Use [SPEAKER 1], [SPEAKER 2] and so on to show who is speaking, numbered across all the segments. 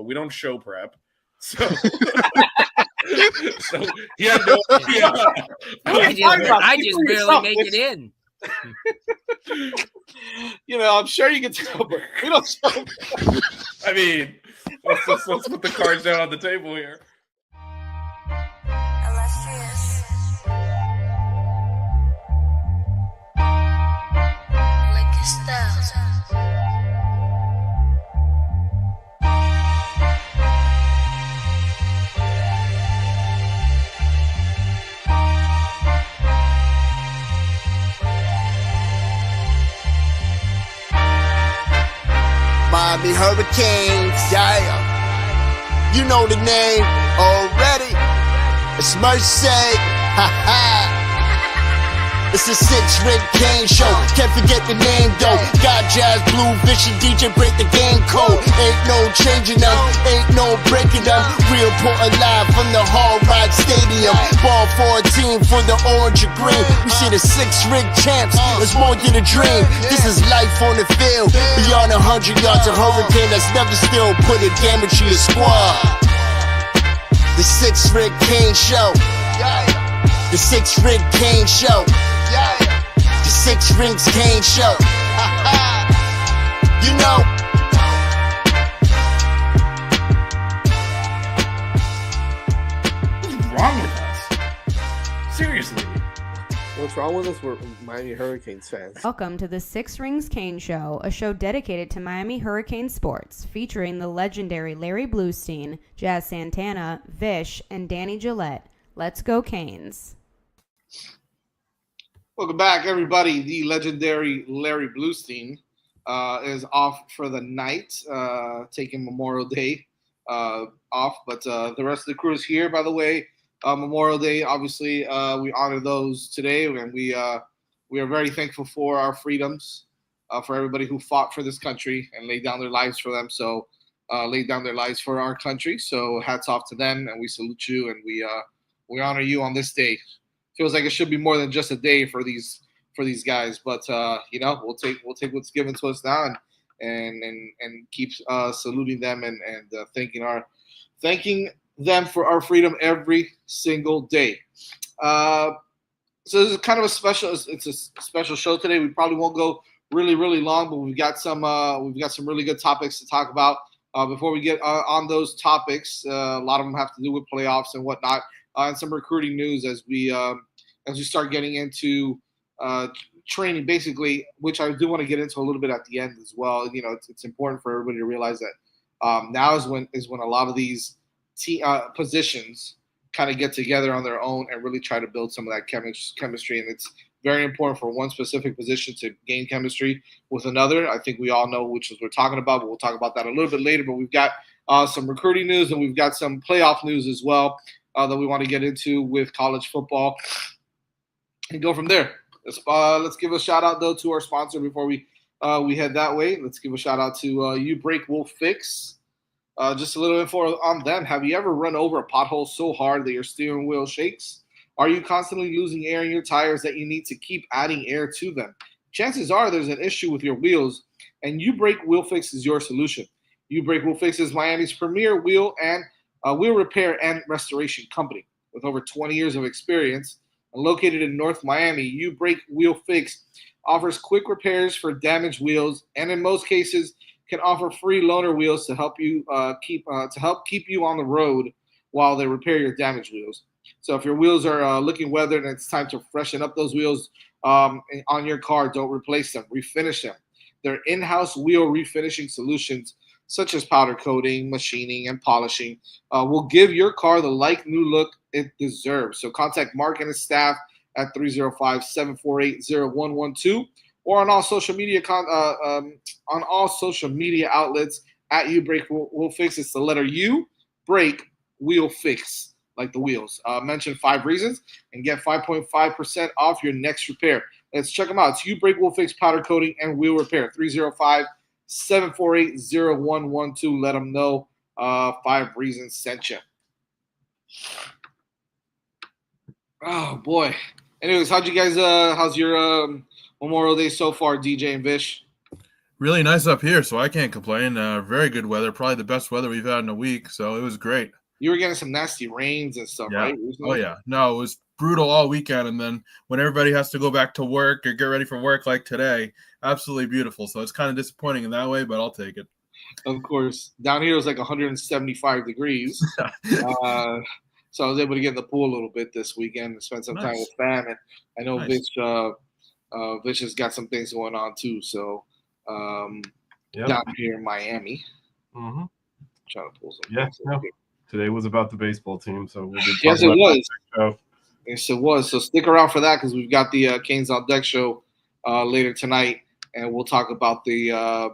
[SPEAKER 1] We don't show prep. So, so he had no idea.
[SPEAKER 2] I just barely make it in.
[SPEAKER 3] I'm sure you can tell, but we don't show.
[SPEAKER 1] I mean, let's put the cards down on the table here.
[SPEAKER 4] Miami Hurricanes, yeah. You know the name already. It's Mercy, ha ha. It's a 6-Rig Kane show. Can't forget the name though. Got Jazz, Blue, Vision, DJ, break the game code. Ain't no changing them, ain't no breaking them. Real Portland live from the Hard Rock Stadium. Ball 14 for the orange and green. We see the 6-Rig champs. It's more than a dream. This is life on the field. Beyond 100 yards, a hurricane that's never still put a damage to your squad. The 6-Rig Kane show. The 6-Rig Kane show. The 6 Rings Kane show. You know.
[SPEAKER 1] What's wrong with us? Seriously.
[SPEAKER 3] What's wrong with us? We're Miami Hurricanes fans.
[SPEAKER 5] Welcome to the 6 Rings Kane Show, a show dedicated to Miami Hurricane sports, featuring the legendary Larry Bluestein, Jazz Santana, Vish, and Danny Gillette. Let's go Canes.
[SPEAKER 3] Welcome back, everybody. The legendary Larry Bluestein is off for the night, taking Memorial Day off. But the rest of the crew is here, by the way. Memorial Day, obviously, we honor those today, and we are very thankful for our freedoms, for everybody who fought for this country and laid down their lives for them. So laid down their lives for our country. So hats off to them, and we salute you, and we honor you on this day. Feels like it should be more than just a day for these guys, but we'll take what's given to us now and keep saluting them and thanking them for our freedom every single day. So this is kind of a special show today. We probably won't go really long, but we've got some really good topics to talk about. Before we get on those topics, a lot of them have to do with playoffs and whatnot. And some recruiting news as we start getting into training, basically, which I do want to get into a little bit at the end as well. It's important for everybody to realize that now is when a lot of these positions kind of get together on their own and really try to build some of that chemistry. And it's very important for one specific position to gain chemistry with another. I think we all know which is we're talking about, but we'll talk about that a little bit later. But we've got some recruiting news, and we've got some playoff news as well. That we want to get into with college football and go from there. Let's give a shout out though to our sponsor before we head that way. Let's give a shout out to You Break Will Fix. Just a little info on them. Have you ever run over a pothole so hard that your steering wheel shakes? Are you constantly losing air in your tires that you need to keep adding air to them? Chances are there's an issue with your wheels, and You Break Will Fix is your solution. You Break Will Fix is Miami's premier wheel repair and restoration company. With over 20 years of experience and located in North Miami, You Break Wheel Fix offers quick repairs for damaged wheels, and in most cases can offer free loaner wheels to help you keep you on the road while they repair your damaged wheels. So if your wheels are looking weathered and it's time to freshen up those wheels on your car, don't replace them, refinish them. Their in-house wheel refinishing solutions, such as powder coating, machining, and polishing, will give your car the like-new look it deserves. So contact Mark and his staff at 305-748-0112 or on all social media outlets at You Break Wheel Fix. It's the letter U, Break Wheel Fix, like the wheels. Mention 5 reasons and get 5.5% off your next repair. Let's check them out. It's You Break Wheel Fix powder coating and wheel repair. 305-748-0112. Let them know 5 reasons sent you. Oh boy. Anyways, how'd you guys? How's your Memorial Day so far, DJ and Vish?
[SPEAKER 1] Really nice up here, so I can't complain. Very good weather, probably the best weather we've had in a week, so it was great.
[SPEAKER 3] You were getting some nasty rains and stuff,
[SPEAKER 1] Yeah.
[SPEAKER 3] right?
[SPEAKER 1] Oh yeah. No, it was brutal all weekend, and then when everybody has to go back to work or get ready for work like today, absolutely beautiful. So it's kind of disappointing in that way, but I'll take it.
[SPEAKER 3] Of course, down here it was like 175 degrees. So I was able to get in the pool a little bit this weekend and spend some time
[SPEAKER 1] Nice.
[SPEAKER 3] with fam. And I know
[SPEAKER 1] Nice.
[SPEAKER 3] Vish has got some things going on too. So down here in Miami, trying to pull some.
[SPEAKER 6] Yeah, no. Today was about the baseball team, so we'll be
[SPEAKER 3] Yes, it
[SPEAKER 6] about
[SPEAKER 3] was.
[SPEAKER 6] that show.
[SPEAKER 3] Yes, it was. So stick around for that because we've got the Canes on Deck show later tonight, and we'll talk about the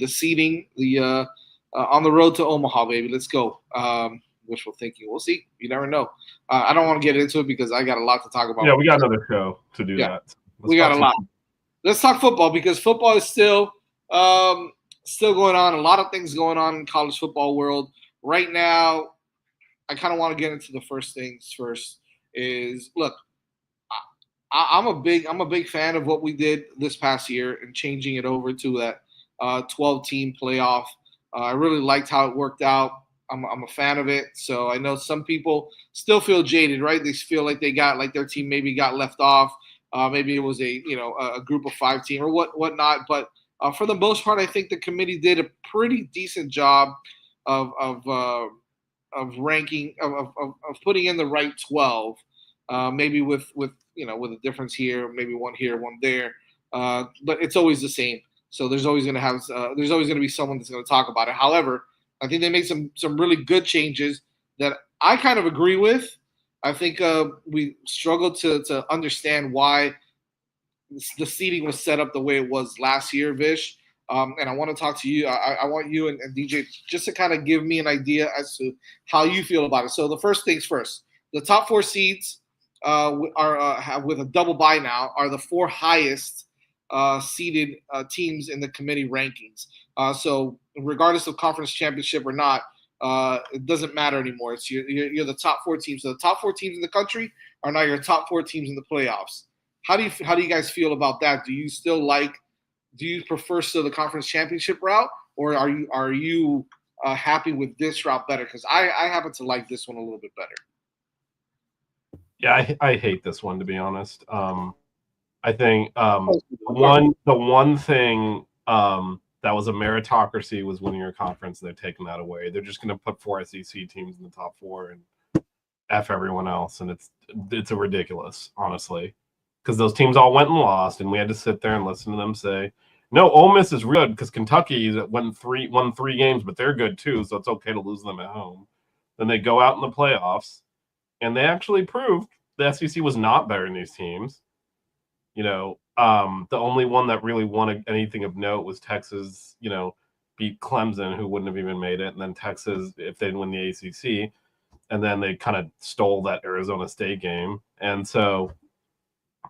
[SPEAKER 3] seating, on the road to Omaha, baby. Let's go. Wishful thinking. We'll see. You never know. I don't want to get into it because I got a lot to talk about.
[SPEAKER 6] Yeah, we got another show to do that.
[SPEAKER 3] We got a lot. Let's talk football because football is still going on. A lot of things going on in college football world right now. I kind of want to get into the first things first. Is look, I'm a big fan of what we did this past year and changing it over to that 12-team playoff. I really liked how it worked out. I'm a fan of it. So I know some people still feel jaded, right? They feel like their team maybe got left off. Maybe it was a group of 5 team or whatnot. But for the most part, I think the committee did a pretty decent job of ranking of putting in the right 12. Maybe with a difference here, maybe one here, one there. But it's always the same. So there's always going to be someone that's going to talk about it. However, I think they made some really good changes that I kind of agree with. I think we struggled to understand why the seating was set up the way it was last year, Vish. And I want to talk to you. I want you and DJ just to kind of give me an idea as to how you feel about it. So the first things first, the top 4 seeds are with a double bye now are the 4 highest seeded teams in the committee rankings. So regardless of conference championship or not, it doesn't matter anymore. It's you're the top 4 teams. So the top 4 teams in the country are now your top 4 teams in the playoffs. How do you guys feel about that? Do you prefer still the conference championship route, or are you happy with this route better? Because I happen to like this one a little bit better.
[SPEAKER 6] Yeah, I hate this one, to be honest. I think the one thing that was a meritocracy was winning your conference. They're taking that away. They're just going to put 4 SEC teams in the top 4 and F everyone else, and it's a ridiculous, honestly, because those teams all went and lost, and we had to sit there and listen to them say, "No, Ole Miss is good because Kentucky won 3 games, but they're good too, so it's okay to lose them at home." Then they go out in the playoffs, and they actually proved the SEC was not better than these teams. The only one that really won anything of note was Texas, beat Clemson, who wouldn't have even made it. And then Texas, if they'd win the ACC, and then they kind of stole that Arizona State game. And so,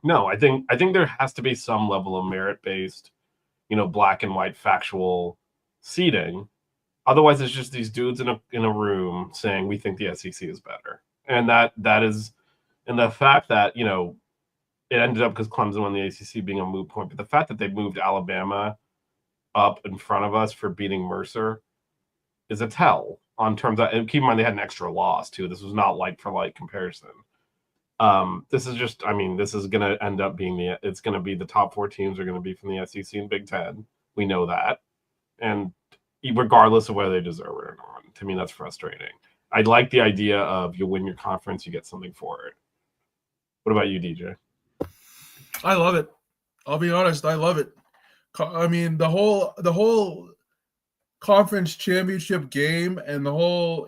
[SPEAKER 6] no, I think there has to be some level of merit-based, black and white factual seeding. Otherwise, it's just these dudes in a room saying we think the SEC is better. And that is, and the fact that, it ended up because Clemson won the ACC being a moot point. But the fact that they moved Alabama up in front of us for beating Mercer is a tell on terms of, and keep in mind they had an extra loss too. This was not like for like comparison. This is just, this is going to end up being it's going to be the top 4 teams are going to be from the SEC and Big Ten. We know that. And regardless of whether they deserve it or not, to me, that's frustrating. I like the idea of you win your conference, you get something for it. What about you, DJ?
[SPEAKER 1] I love it. I'll be honest. I love it. The whole conference championship game and the whole,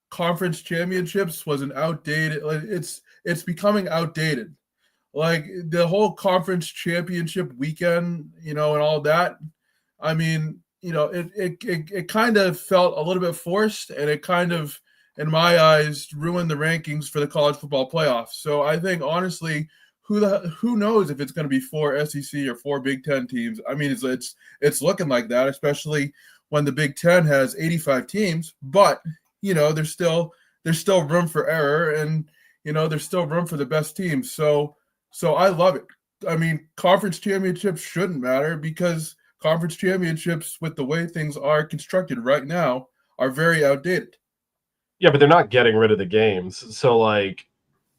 [SPEAKER 1] conference championships was an outdated. It's becoming outdated. Like the whole conference championship weekend, and all that. It kind of felt a little bit forced, and it kind of, in my eyes, ruined the rankings for the college football playoffs. So I think honestly, who knows if it's going to be 4 SEC or 4 Big Ten teams? It's looking like that, especially when the Big Ten has 85 teams. But there's still room for error, and there's still room for the best teams. So I love it. Conference championships shouldn't matter because conference championships with the way things are constructed right now are very outdated.
[SPEAKER 6] Yeah, but they're not getting rid of the games. So, like,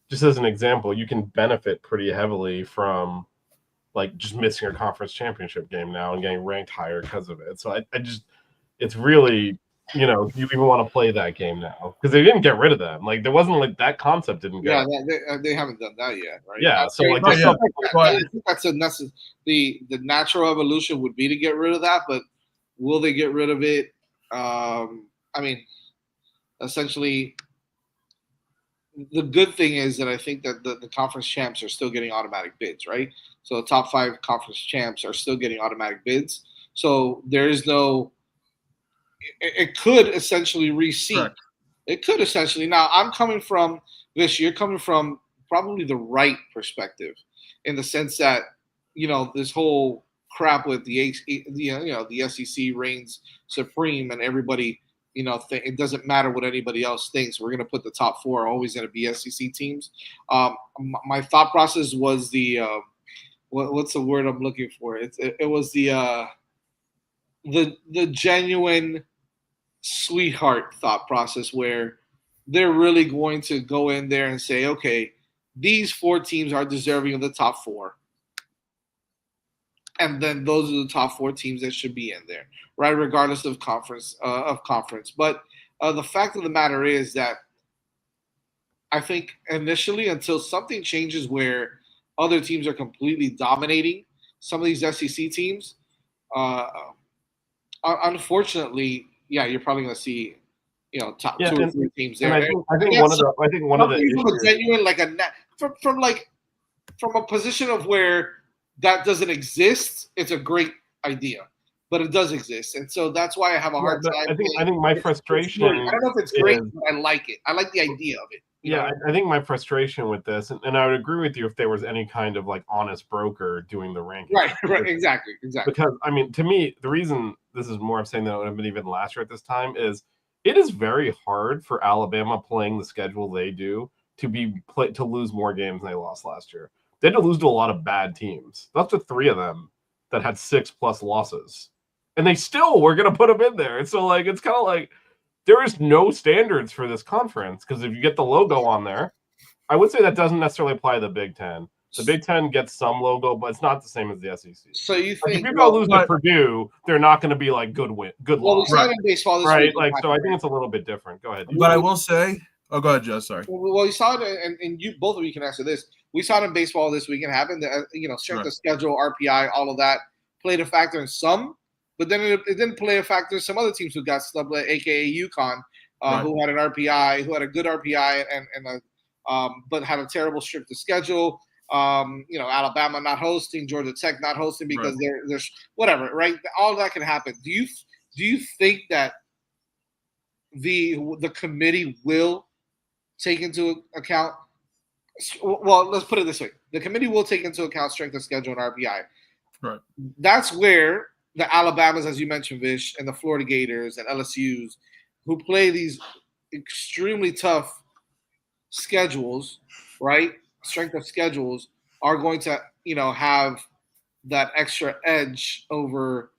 [SPEAKER 6] just as an example, you can benefit pretty heavily from, like, just missing your conference championship game now and getting ranked higher because of it. So I just, it's really, you know, you even want to play that game now because they didn't get rid of them. Like, there wasn't, like, that concept didn't go.
[SPEAKER 3] Yeah, they haven't done that yet, right?
[SPEAKER 6] Yeah, so, like,
[SPEAKER 1] Not yet,
[SPEAKER 3] I think that's the natural evolution would be to get rid of that, but will they get rid of it? I mean, essentially, the good thing is that I think that the conference champs are still getting automatic bids, right? So the top 5 conference champs are still getting automatic bids. So there is no. It could essentially reseat.
[SPEAKER 1] Correct.
[SPEAKER 3] It could essentially. Now I'm coming from this. You're coming from probably the right perspective, in the sense that, you know, this whole crap with the SEC reigns supreme and everybody, you know, it doesn't matter what anybody else thinks. We're going to put the top 4 are always going to be SEC teams. My thought process was the what's the word I'm looking for? It was the genuine sweetheart thought process, where they're really going to go in there and say, okay, these 4 teams are deserving of the top 4. And then those are the top 4 teams that should be in there, right? Regardless of conference. But the fact of the matter is that I think initially, until something changes where other teams are completely dominating some of these SEC teams, unfortunately, yeah, you're probably going to see, you know, top 2 or 3 teams there.
[SPEAKER 6] And I think one of the
[SPEAKER 3] from
[SPEAKER 6] issues,
[SPEAKER 3] a genuine, like from a position of where that doesn't exist, it's a great idea, but it does exist, and so that's why I have a hard time.
[SPEAKER 6] I think my frustration.
[SPEAKER 3] I don't know if it's great, but I like it. I like the idea of it.
[SPEAKER 6] I think my frustration with this, and I would agree with you if there was any kind of, like, honest broker doing the ranking.
[SPEAKER 3] Right, exactly.
[SPEAKER 6] Because, I mean, to me, the reason this is more of saying that would have been even last year at this time is it is very hard for Alabama playing the schedule they do to lose more games than they lost last year. They had to lose to a lot of bad teams. That's the 3 of them that had 6+ losses, and they still were going to put them in there. And so, like, it's kind of like, there is no standards for this conference, because if you get the logo on there, I would say that doesn't necessarily apply to the Big Ten. The Big Ten gets some logo, but it's not the same as the SEC.
[SPEAKER 3] So you think,
[SPEAKER 6] if you're going to lose to Purdue, they're not going to be like good loss.
[SPEAKER 3] We saw it in baseball this
[SPEAKER 6] right?
[SPEAKER 3] week.
[SPEAKER 6] Like, so I think it's a little bit different. Go ahead.
[SPEAKER 1] But I will say, go ahead, Joe. Sorry.
[SPEAKER 3] Well, you saw it, and you both of you can answer this. We saw it in baseball this week. It happened. Strength of schedule, RPI, all of that played a factor in some, but then it didn't play a factor in some other teams who got snubbed, aka UConn. Who had an RPI, who had a good RPI, but had a terrible strength of schedule. Alabama not hosting, Georgia Tech not hosting because there's whatever, right? All that can happen. Do you think that the committee will take into account? Well, let's put it this way: the committee will take into account strength of schedule and RPI.
[SPEAKER 1] Right.
[SPEAKER 3] That's where the Alabamas, as you mentioned, Vish, and the Florida Gators and LSU's, who play these extremely tough schedules, right? Strength of schedules, are going to, have that extra edge over,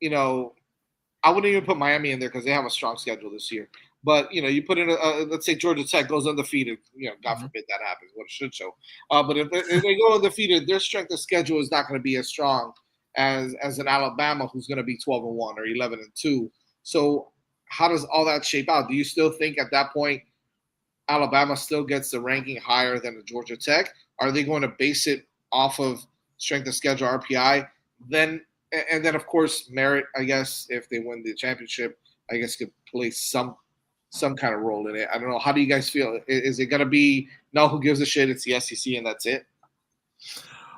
[SPEAKER 3] I wouldn't even put Miami in there because they have a strong schedule this year. But, you put in, let's say Georgia Tech goes undefeated, God forbid that happens, what a shit show. But if they go undefeated, their strength of schedule is not going to be as strong as an Alabama who's going to be 12-1 or 11-2. So how does all that shape out? Do you still think at that point Alabama still gets the ranking higher than the Georgia Tech? Are they going to base it off of strength of schedule, RPI? Then of course merit, I guess, if they win the championship, I guess could play some kind of role in it. I don't know. How do you guys feel? Is it going to be no? Who gives a shit? It's the SEC and that's it.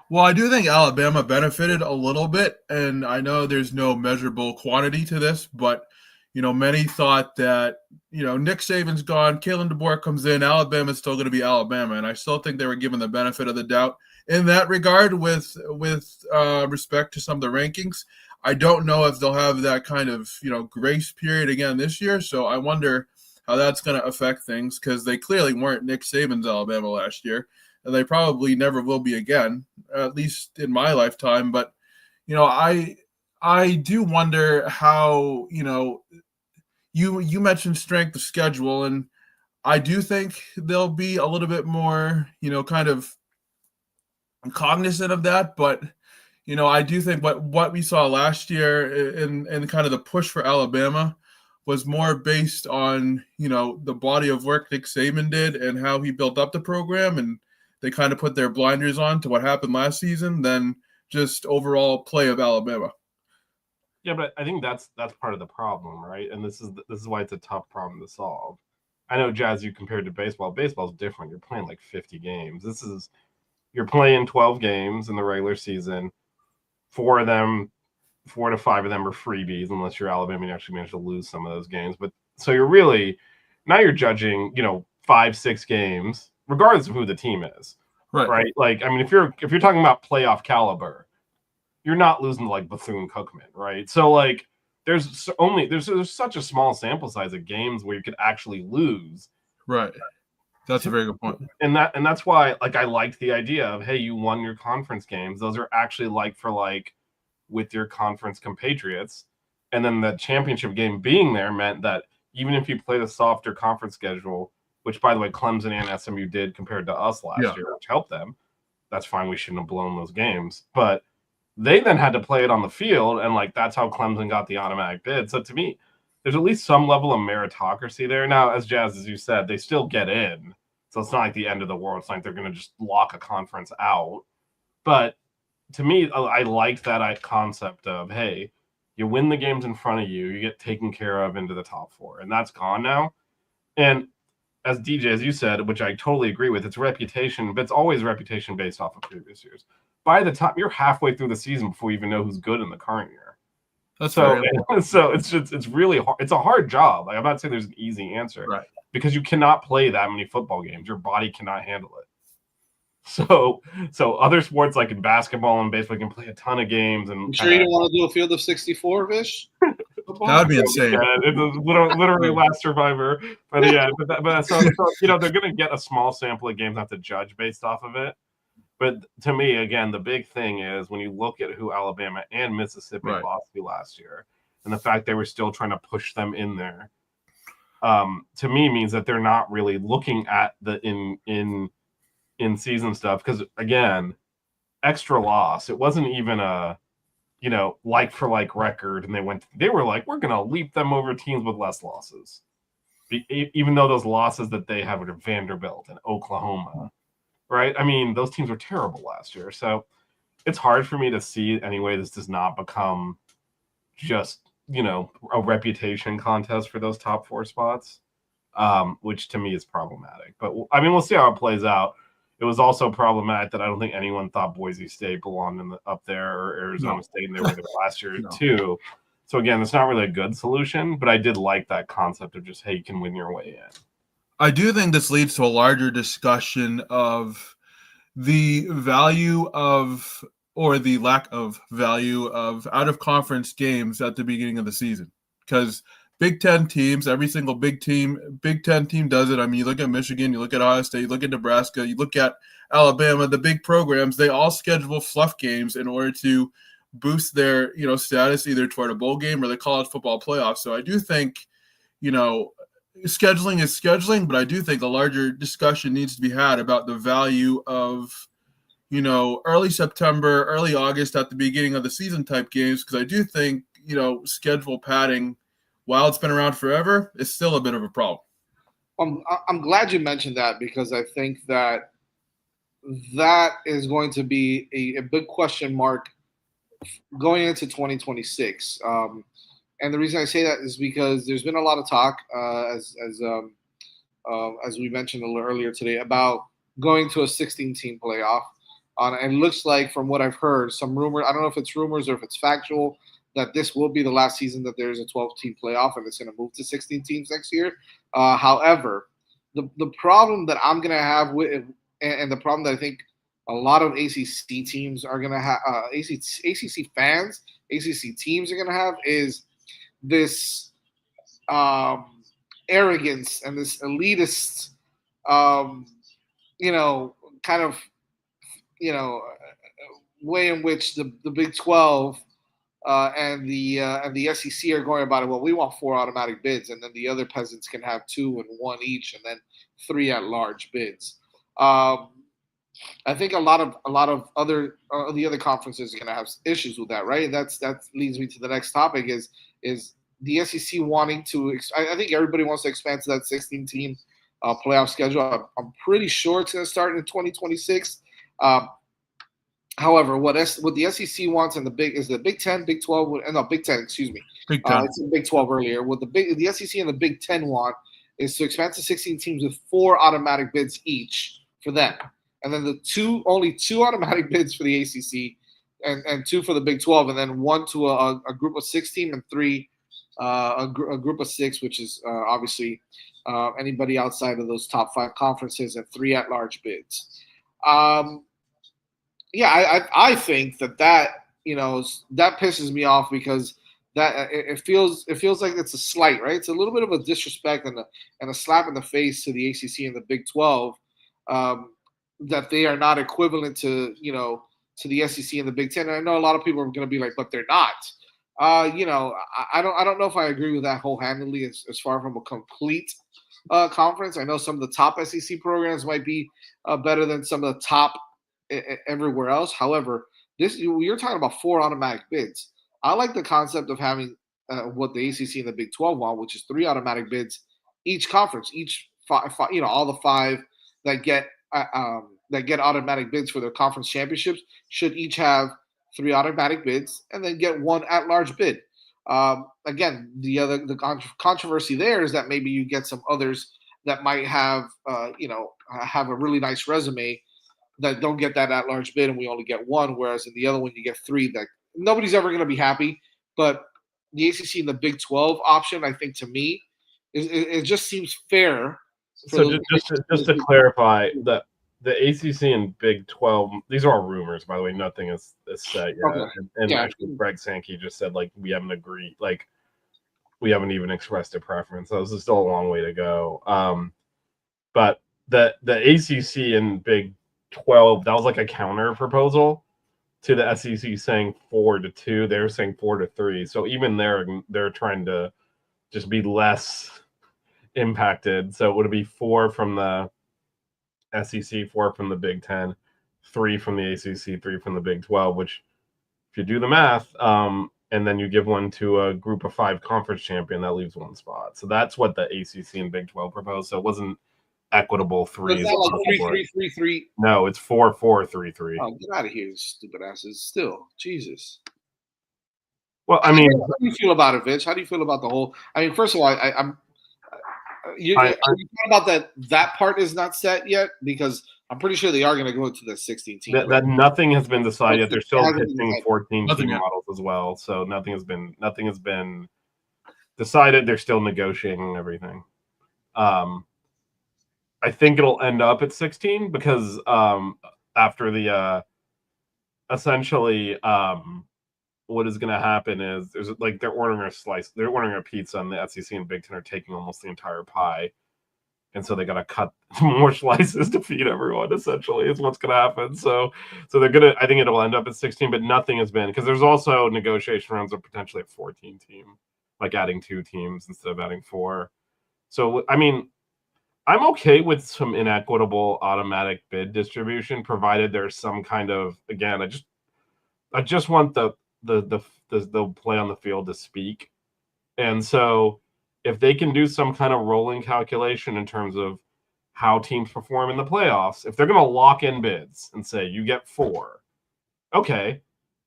[SPEAKER 1] Well, I do think Alabama benefited a little bit, and I know there's no measurable quantity to this, but many thought that, Nick Saban's gone, Kalen DeBoer comes in, Alabama's still going to be Alabama. And I still think they were given the benefit of the doubt in that regard with respect to some of the rankings. I don't know if they'll have that kind of, grace period again this year. So I wonder how that's going to affect things, because they clearly weren't Nick Saban's Alabama last year, and they probably never will be again, at least in my lifetime. But, I do wonder how, you mentioned strength of schedule, and I do think they'll be a little bit more, kind of cognizant of that. But I do think what we saw last year in kind of the push for Alabama was more based on the body of work Nick Saban did and how he built up the program, and they kind of put their blinders on to what happened last season than just overall play of Alabama.
[SPEAKER 6] Yeah, but I think that's part of the problem, right? And this is why it's a tough problem to solve. I know, Jazz, you compared to baseball. Baseball's different. You're playing like 50 games. You're playing 12 games in the regular season. 4 to 5 of them are freebies, unless you're Alabama and you actually manage to lose some of those games. But so you're judging, 5-6 games, regardless of who the team is, right? Like, I mean, if you're talking about playoff caliber, you're not losing to like Bethune-Cookman, right? So like, there's such a small sample size of games where you could actually lose.
[SPEAKER 1] Right. That's a very good point.
[SPEAKER 6] And that's why, like, I liked the idea of, hey, you won your conference games. Those are actually like for like with your conference compatriots. And then the championship game being there meant that even if you played a softer conference schedule, which, by the way, Clemson and SMU did compared to us last year, which helped them, that's fine. We shouldn't have blown those games. But they then had to play it on the field, and like that's how Clemson got the automatic bid. So to me, there's at least some level of meritocracy there. Now, as you said, they still get in. So it's not like the end of the world. It's not like they're going to just lock a conference out. But to me, I liked that concept of, hey, you win the games in front of you, you get taken care of into the top 4. And that's gone now. And as DJ, as you said, which I totally agree with, it's reputation, but it's always reputation based off of previous years. By the time you're halfway through the season before you even know who's good in the current year. So it's really hard. It's a hard job. Like, I'm not saying there's an easy answer,
[SPEAKER 1] right?
[SPEAKER 6] Because you cannot play that many football games. Your body cannot handle it. So other sports like in basketball and baseball can play a ton of games. And
[SPEAKER 3] I'm sure you don't want to do a field of 64, Vish?
[SPEAKER 1] That would be insane.
[SPEAKER 6] Yeah, it's literally last survivor. But yeah, so they're going to get a small sample of games, not to judge based off of it. But to me, again, the big thing is when you look at who Alabama and Mississippi lost to last year, and the fact they were still trying to push them in there, to me means that they're not really looking at the in season stuff. Because again, extra loss, it wasn't even a like for like record, and they were like, we're gonna leap them over teams with less losses, even though those losses that they have are Vanderbilt and Oklahoma. Right? I mean, those teams were terrible last year. So it's hard for me to see anyway this does not become just, a reputation contest for those top 4 spots, which to me is problematic. But, I mean, we'll see how it plays out. It was also problematic that I don't think anyone thought Boise State belonged up there, or Arizona State, and they were there last year too. So, again, it's not really a good solution, but I did like that concept of just, hey, you can win your way in.
[SPEAKER 1] I do think this leads to a larger discussion of the value of, or the lack of value of, out-of-conference games at the beginning of the season. Because Big Ten teams, every single Big Ten team does it. I mean, you look at Michigan, you look at Ohio State, you look at Nebraska, you look at Alabama, the big programs, they all schedule fluff games in order to boost their, status either toward a bowl game or the college football playoff. So I do think, scheduling is scheduling, but I do think a larger discussion needs to be had about the value of, early September, early August at the beginning of the season type games, because I do think, schedule padding, while it's been around forever, is still a bit of a problem.
[SPEAKER 3] I'm glad you mentioned that, because I think that is going to be a big question mark going into 2026. And the reason I say that is because there's been a lot of talk, as we mentioned a little earlier today, about going to a 16-team playoff. And it looks like, from what I've heard, some rumor, I don't know if it's rumors or if it's factual, that this will be the last season that there's a 12-team playoff, and it's going to move to 16 teams next year. However, the problem that I'm going to have with, and the problem that I think a lot of ACC teams are going to have, ACC fans, ACC teams are going to have, is this arrogance and this elitist, kind of, way in which the Big 12 and the SEC are going about it. Well, we want 4 automatic bids, and then the other peasants can have 2 and 1 each, and then 3 at-large bids. I think a lot of other the other conferences are going to have issues with that, right? That leads me to the next topic is the SEC wanting to. I think everybody wants to expand to that 16-team playoff schedule. I'm pretty sure it's going to start in 2026. However, what the SEC wants and the Big 10, Big 12, no, Big 10, excuse me.
[SPEAKER 1] Big 10.
[SPEAKER 3] It's in Big 12 earlier. What the SEC and the Big 10 want is to expand to 16 teams with 4 automatic bids each for them. And then only 2 automatic bids for the ACC and 2 for the Big 12, and then 1 to a group of 6 team and 3 a group of 6, which is obviously anybody outside of those top 5 conferences, and 3 at-large bids. I think that that pisses me off because that it feels like it's a slight, right? It's a little bit of a disrespect and a slap in the face to the ACC and the Big 12 that they are not equivalent to the SEC and the Big 10. And I know a lot of people are going to be like, but they're not. I don't know if I agree with that wholeheartedly. As far from a complete conference, I know some of the top SEC programs might be better than some of the top everywhere else. However, you're talking about 4 automatic bids. I like the concept of having what the ACC and the Big 12 want, which is 3 automatic bids each conference, each 5, all the 5 that get automatic bids for their conference championships should each have 3 automatic bids and then get 1 at-large bid. Again, the controversy there is that maybe you get some others that might have have a really nice resume that don't get that at-large bid, and we only get 1, whereas in the other one you get 3. That nobody's ever going to be happy. But the ACC and the Big 12 option, I think, to me, it just seems fair.
[SPEAKER 6] So just to clarify, the ACC and Big 12, these are all rumors, by the way. Nothing is set yet. Okay. And actually, Greg Sankey just said, we haven't agreed. We haven't even expressed a preference. So this is still a long way to go. But the ACC and Big 12, that was a counter proposal to the SEC saying 4-2. They're saying 4-3. So even they're trying to just be less impacted. So it would be 4 from the SEC, 4 from the Big 10, 3 from the ACC, 3 from the Big 12, which if you do the math, and then you give 1 to a group of 5 conference champion, that leaves 1 spot. So that's what the ACC and Big 12 proposed. So it wasn't equitable 3.
[SPEAKER 3] It's not 3-3-3-3.
[SPEAKER 6] No, it's 4-4-3-3.
[SPEAKER 3] Oh, get out of here, stupid asses! Still, Jesus.
[SPEAKER 6] Well, I mean,
[SPEAKER 3] how do you feel about it, Vince? How do you feel about the whole? I mean, first of all, I'm. You talking about that part is not set yet, because I'm pretty sure they are going to go to the 16 team.
[SPEAKER 6] That nothing has been decided yet. They're still pitching 14 team models as well, so nothing has been decided. They're still negotiating everything. I think it'll end up at 16 because after the essentially what is going to happen is there's they're ordering a pizza, and the SEC and Big 10 are taking almost the entire pie, and so they got to cut more slices to feed everyone. Essentially, is what's going to happen. So they're gonna. I think it'll end up at 16, but nothing has been, because there's also negotiation rounds of potentially a 14 team, adding 2 teams instead of adding 4. So I mean, I'm okay with some inequitable automatic bid distribution, provided there's some kind of, again, I just want the play on the field to speak. And so if they can do some kind of rolling calculation in terms of how teams perform in the playoffs, if they're going to lock in bids and say you get 4, okay,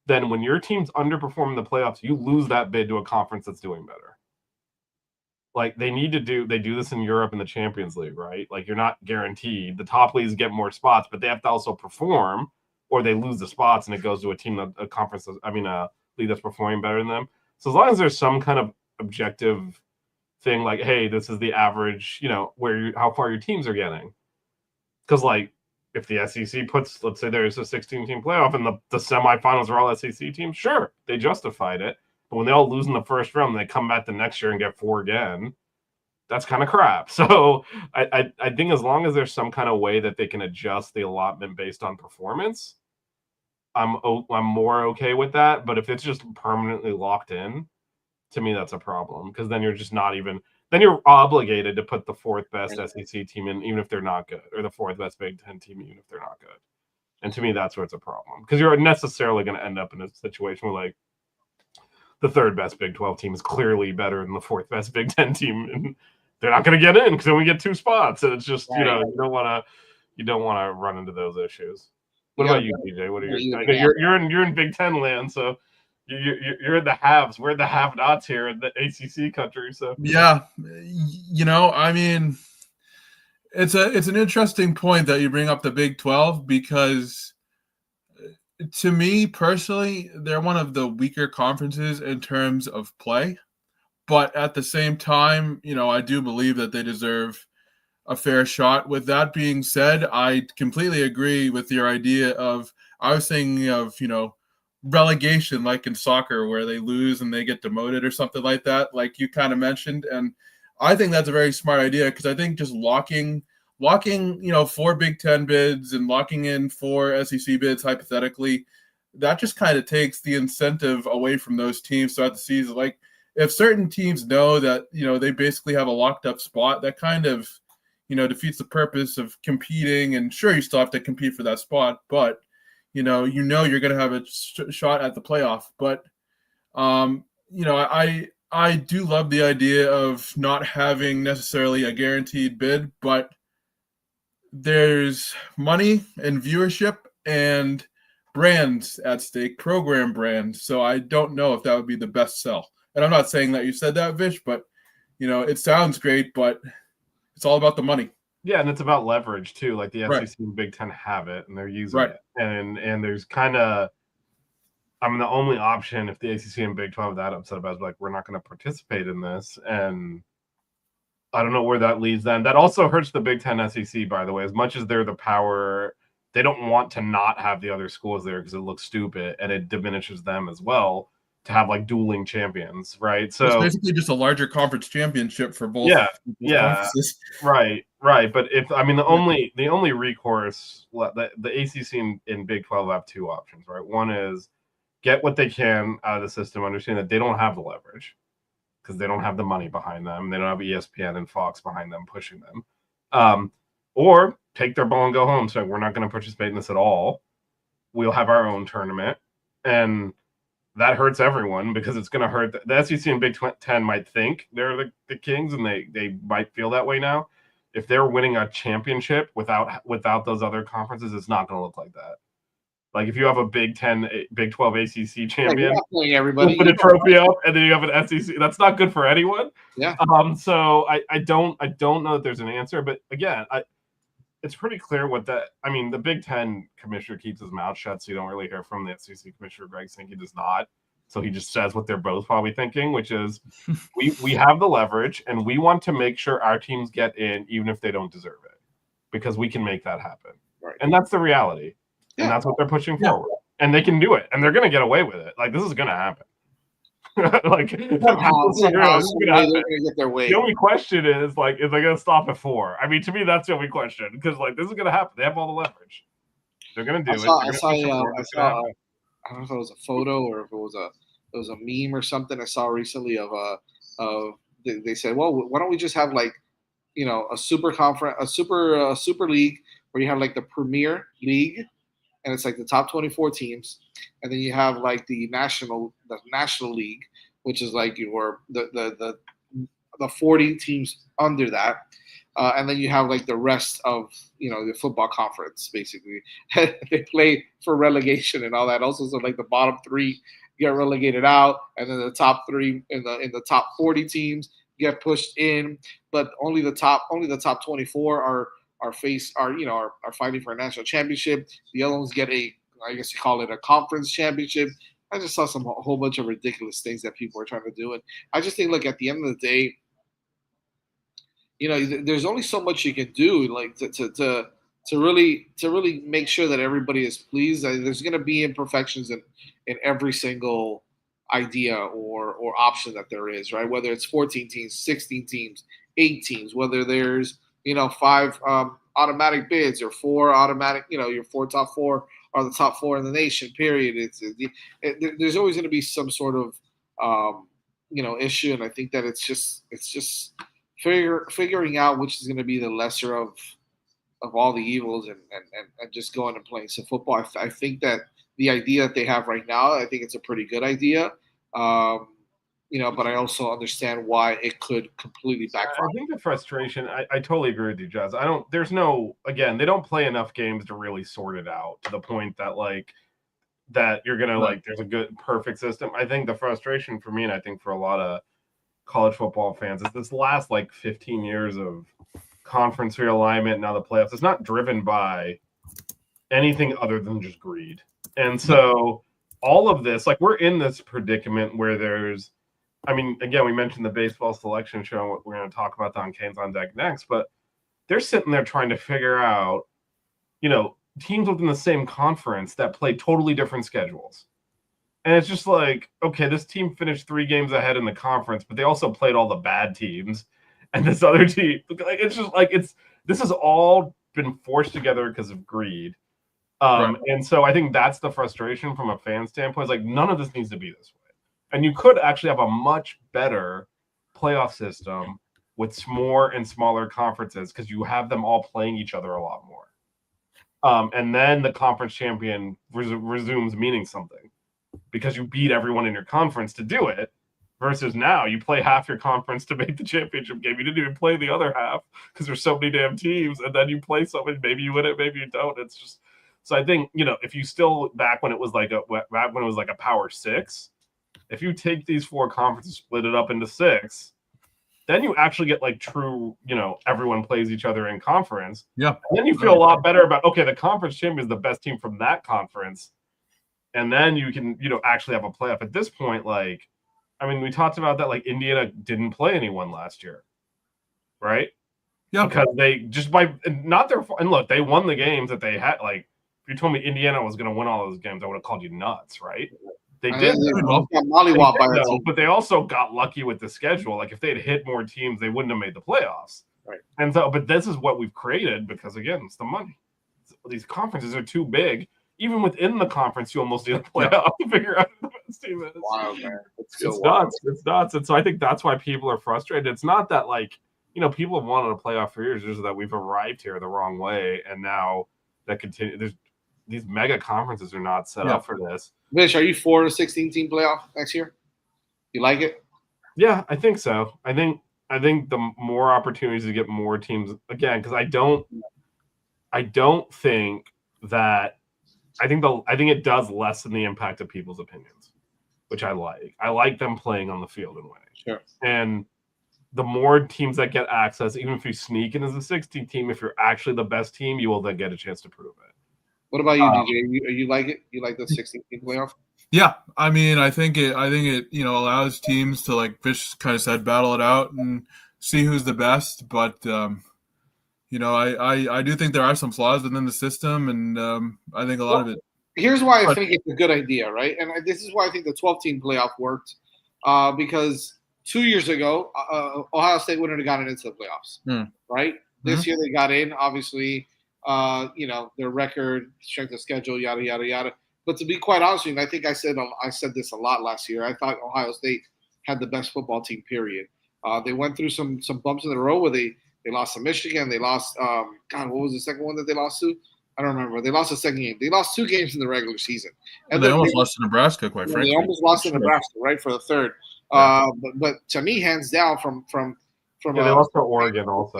[SPEAKER 6] then when your teams underperform in the playoffs, you lose that bid to a conference that's doing better. They do this in Europe in the Champions League, right? You're not guaranteed. The top leagues get more spots, but they have to also perform, or they lose the spots and it goes to a league that's performing better than them. So as long as there's some kind of objective thing, hey, this is the average, how far your teams are getting. Because if the SEC puts, let's say there's a 16-team playoff and the semifinals are all SEC teams, sure, they justified it. But when they all lose in the first round, they come back the next year and get 4 again. That's kind of crap. So I think as long as there's some kind of way that they can adjust the allotment based on performance, I'm more okay with that. But if it's just permanently locked in, to me that's a problem, because then you're just not even. Then you're obligated to put the fourth best SEC team in, even if they're not good, or the fourth best Big Ten team, even if they're not good. And to me, that's where it's a problem, because you're necessarily going to end up in a situation where, like, the third best Big 12 team is clearly better than the fourth best Big 10 team, and they're not going to get in because they only get 2 spots. And it's just, you don't want to run into those issues. What about you, DJ? What are you're in Big 10 land, so you're in the haves. We're in the have-nots here in the ACC country. So
[SPEAKER 1] yeah, I mean, it's an interesting point that you bring up the Big 12, because to me personally, they're one of the weaker conferences in terms of play. But at the same time, I do believe that they deserve a fair shot. With that being said, I completely agree with your idea of, I was thinking of, relegation, like in soccer, where they lose and they get demoted or something like that, like you kind of mentioned. And I think that's a very smart idea, because I think just locking, 4 Big Ten bids and locking in 4 SEC bids, hypothetically, that just kind of takes the incentive away from those teams throughout the season. Like, if certain teams know that, they basically have a locked up spot, that kind of, defeats the purpose of competing. And sure, you still have to compete for that spot, but you're going to have a shot at the playoff. But, I do love the idea of not having necessarily a guaranteed bid, but there's money and viewership and brands at stake, program brands. So I don't know if that would be the best sell. And I'm not saying that you said that, Vish, but, it sounds great, but it's all about the money.
[SPEAKER 6] Yeah, and it's about leverage too. Like the SEC and Big Ten have it, and they're using it. And there's kind of, the only option if the ACC and Big 12 are that upset about is, like, we're not going to participate in this. And I don't know where that leads them. That also hurts the Big Ten SEC, by the way. As much as they're the power, they don't want to not have the other schools there because it looks stupid, and it diminishes them as well to have, like, dueling champions, right? So
[SPEAKER 1] it's basically just a larger conference championship for both. Conferences.
[SPEAKER 6] Right. But if the only recourse, the ACC and Big 12 have 2 options, right? One is get what they can out of the system, understand that they don't have the leverage because they don't have the money behind them. They don't have ESPN and Fox behind them pushing them. Or take their ball and go home. So we're not going to participate in this at all. We'll have our own tournament. And that hurts everyone, because it's going to hurt. The SEC and Big 10 might think they're the kings, and they might feel that way now. If they're winning a championship without those other conferences, it's not going to look like that. Like, if you have a Big 12 ACC champion,
[SPEAKER 3] everybody
[SPEAKER 6] put a trophy up, and then you have an SEC, that's not good for anyone.
[SPEAKER 3] Yeah.
[SPEAKER 6] So I don't know that there's an answer, but again, it's pretty clear the Big Ten commissioner keeps his mouth shut, so you don't really hear from the SEC commissioner. Greg Sankey does not. So he just says what they're both probably thinking, which is we have the leverage, and we want to make sure our teams get in, even if they don't deserve it, because we can make that happen.
[SPEAKER 3] Right.
[SPEAKER 6] And that's the reality. Yeah. And that's what they're pushing forward. And they can do it, and they're going to get away with it. Like, this is going to happen. Like,
[SPEAKER 3] somehow get their way.
[SPEAKER 6] The only question is, like, is they going to stop at 4? To me, that's the only question, because, like, this is going to happen. They have all the leverage. They're going to do it. I saw. I
[SPEAKER 3] don't know if it was a photo or if it was a meme or something I saw recently of they said, well, why don't we just have, like, a super conference, a super league where you have, like, the Premier League, and it's like the top 24 teams, and then you have, like, the National League, which is like the 40 teams under that, and then you have, like, the rest of the football conference, basically. They play for relegation and all that. Also, so, like, the bottom 3 get relegated out, and then the top 3 in the top 40 teams get pushed in, but only the top 24 are fighting for a national championship. The other ones get I guess you call it a conference championship. I just saw a whole bunch of ridiculous things that people are trying to do, and I just think, look, at the end of the day, there's only so much you can do, like, to really make sure that everybody is pleased. There's going to be imperfections in every single idea or option that there is, right? Whether it's 14 teams, 16 teams, 8 teams, whether there's 5 automatic bids or 4 automatic, your 4 top 4 are the top 4 in the nation, period. There's always going to be some sort of, issue. And I think that it's just figuring out which is going to be the lesser of all the evils and just going and playing some football. I think that the idea that they have right now, I think it's a pretty good idea. But I also understand why it could completely backfire.
[SPEAKER 6] I think the frustration, I totally agree with you, Jazz. They don't play enough games to really sort it out to the point that that you're going to there's a good, perfect system. I think the frustration for me, and I think for a lot of college football fans, is this last 15 years of conference realignment, now the playoffs, it's not driven by anything other than just greed. And so all of this, we're in this predicament where there's, again, we mentioned the baseball selection show. We're going to talk about that on Canes on Deck next, but they're sitting there trying to figure out, teams within the same conference that play totally different schedules. And it's just okay, this team finished 3 games ahead in the conference, but they also played all the bad teams. And this other team, it's just this has all been forced together because of greed. Right. And so I think that's the frustration from a fan standpoint. It's none of this needs to be this way. And you could actually have a much better playoff system with more and smaller conferences because you have them all playing each other a lot more. And then the conference champion resumes meaning something because you beat everyone in your conference to do it. Versus now, you play half your conference to make the championship game. You didn't even play the other half because there's so many damn teams. And then you play something, maybe you win it, maybe you don't. It's just so I think if you still back when it was a power 6, if you take these 4 conferences, split it up into 6, then you actually get true. Everyone plays each other in conference.
[SPEAKER 1] Yeah.
[SPEAKER 6] And then you feel a lot better about the conference champion is the best team from that conference, and then you can actually have a playoff. At this point, we talked about that. Indiana didn't play anyone last year, right?
[SPEAKER 1] Yeah,
[SPEAKER 6] because they just by not their fault. And look, they won the games that they had. If you told me Indiana was going to win all those games, I would have called you nuts, right? They did, but they also got lucky with the schedule. If they had hit more teams, they wouldn't have made the playoffs.
[SPEAKER 3] Right.
[SPEAKER 6] And so, but this is what we've created because again, it's the money. These conferences are too big. Even within the conference, you almost need a playoff to figure out who the best team is.
[SPEAKER 3] Wow, man. It's
[SPEAKER 6] nuts. It's nuts. And so I think that's why people are frustrated. It's not that people have wanted a playoff for years, just that we've arrived here the wrong way. And now that continues. These mega conferences are not set up for this.
[SPEAKER 3] Vish, are you for a 16-team playoff next year? You like it?
[SPEAKER 6] Yeah, I think so. I think the more opportunities to get more teams again, because I don't think that. I think it does lessen the impact of people's opinions, which I like. I like them playing on the field and winning.
[SPEAKER 3] Sure.
[SPEAKER 6] And the more teams that get access, even if you sneak in as a 16 team, if you're actually the best team, you will then get a chance to prove it.
[SPEAKER 3] What about you, DJ? You like it? You like the 16-team playoff?
[SPEAKER 1] Yeah, I think it allows teams to, like Fish kind of said, battle it out and see who's the best. But I do think there are some flaws within the system, and I think a lot of it.
[SPEAKER 3] Here's why I think it's a good idea, right? And this is why I think the 12-team playoff worked, because 2 years ago, Ohio State wouldn't have gotten into the playoffs, right? This year they got in, obviously. Their record, strength of schedule, yada yada yada. But to be quite honest with you, and I think I said this a lot last year. I thought Ohio State had the best football team. Period. They went through some bumps in the road where they lost to Michigan. They lost. What was the second one that they lost to? I don't remember. They lost the second game. They lost 2 games in the regular season,
[SPEAKER 1] and they almost lost to Nebraska. Quite frankly,
[SPEAKER 3] they almost lost to Nebraska, right, for the third. But to me, hands down, from
[SPEAKER 6] they lost to Oregon also.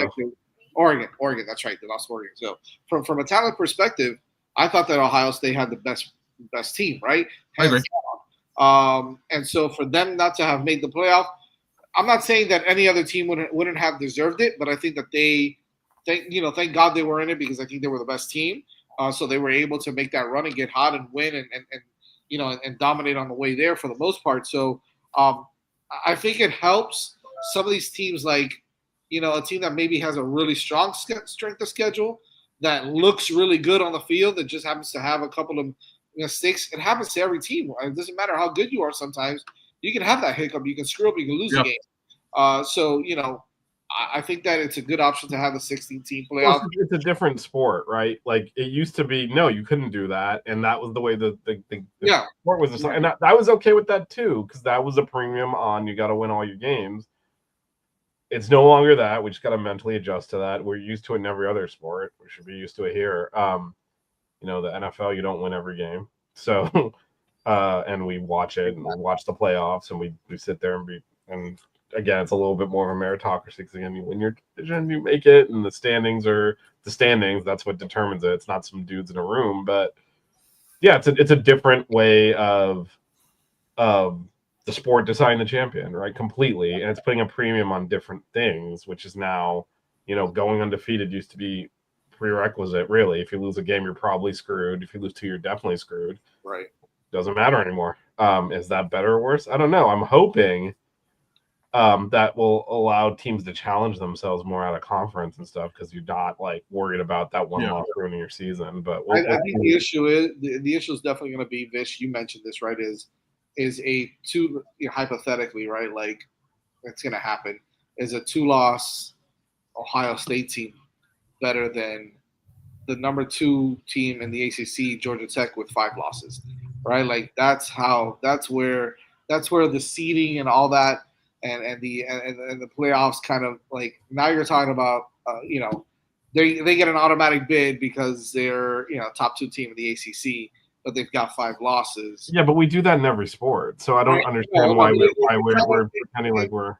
[SPEAKER 3] Oregon, that's right. They lost Oregon. So from a talent perspective, I thought that Ohio State had the best team, right?
[SPEAKER 1] I agree.
[SPEAKER 3] And so for them not to have made the playoff, I'm not saying that any other team wouldn't have deserved it, but I think that thank God they were in it because I think they were the best team. So they were able to make that run and get hot and win and dominate on the way there for the most part. So I think it helps some of these teams like. A team that maybe has a really strong strength of schedule that looks really good on the field that just happens to have a couple of mistakes. It happens to every team. It doesn't matter how good you are sometimes. You can have that hiccup. You can screw up. You can lose a game. So, I think that it's a good option to have the 16-team playoff.
[SPEAKER 6] Well, it's a different sport, right? Like it used to be, no, you couldn't do that, and that was the way the sport was designed. And I was okay with that too, because that was a premium on you got to win all your games. It's no longer that. We just got to mentally adjust to that. We're used to it in every other sport. We should be used to it here. The NFL, you don't win every game, so and we watch it and we watch the playoffs, and we sit there and again, it's a little bit more of a meritocracy because again, you win your division, you make it, and the standings are the standings. That's what determines it. It's not some dudes in a room, but yeah, it's a different way of the sport deciding the champion, right? Completely, and it's putting a premium on different things, which is now, going undefeated used to be prerequisite. Really, if you lose a game, you're probably screwed. If you lose 2, you're definitely screwed.
[SPEAKER 3] Right?
[SPEAKER 6] Doesn't matter anymore. Is that better or worse? I don't know. I'm hoping that will allow teams to challenge themselves more out of conference and stuff because you're not like worried about that one loss ruining your season. But
[SPEAKER 3] I think the issue is definitely going to be, Vish, you mentioned this, right? Is a two, hypothetically, right? Like it's going to happen. Is a 2-loss Ohio State team better than the number 2 team in the ACC, Georgia Tech, with 5 losses, right? Like that's where the seeding and all that. And the playoffs kind of like now you're talking about they get an automatic bid because they're top 2 team in the ACC, but they've got 5 losses.
[SPEAKER 6] Yeah, but we do that in every sport, so I don't understand why we're pretending like we're.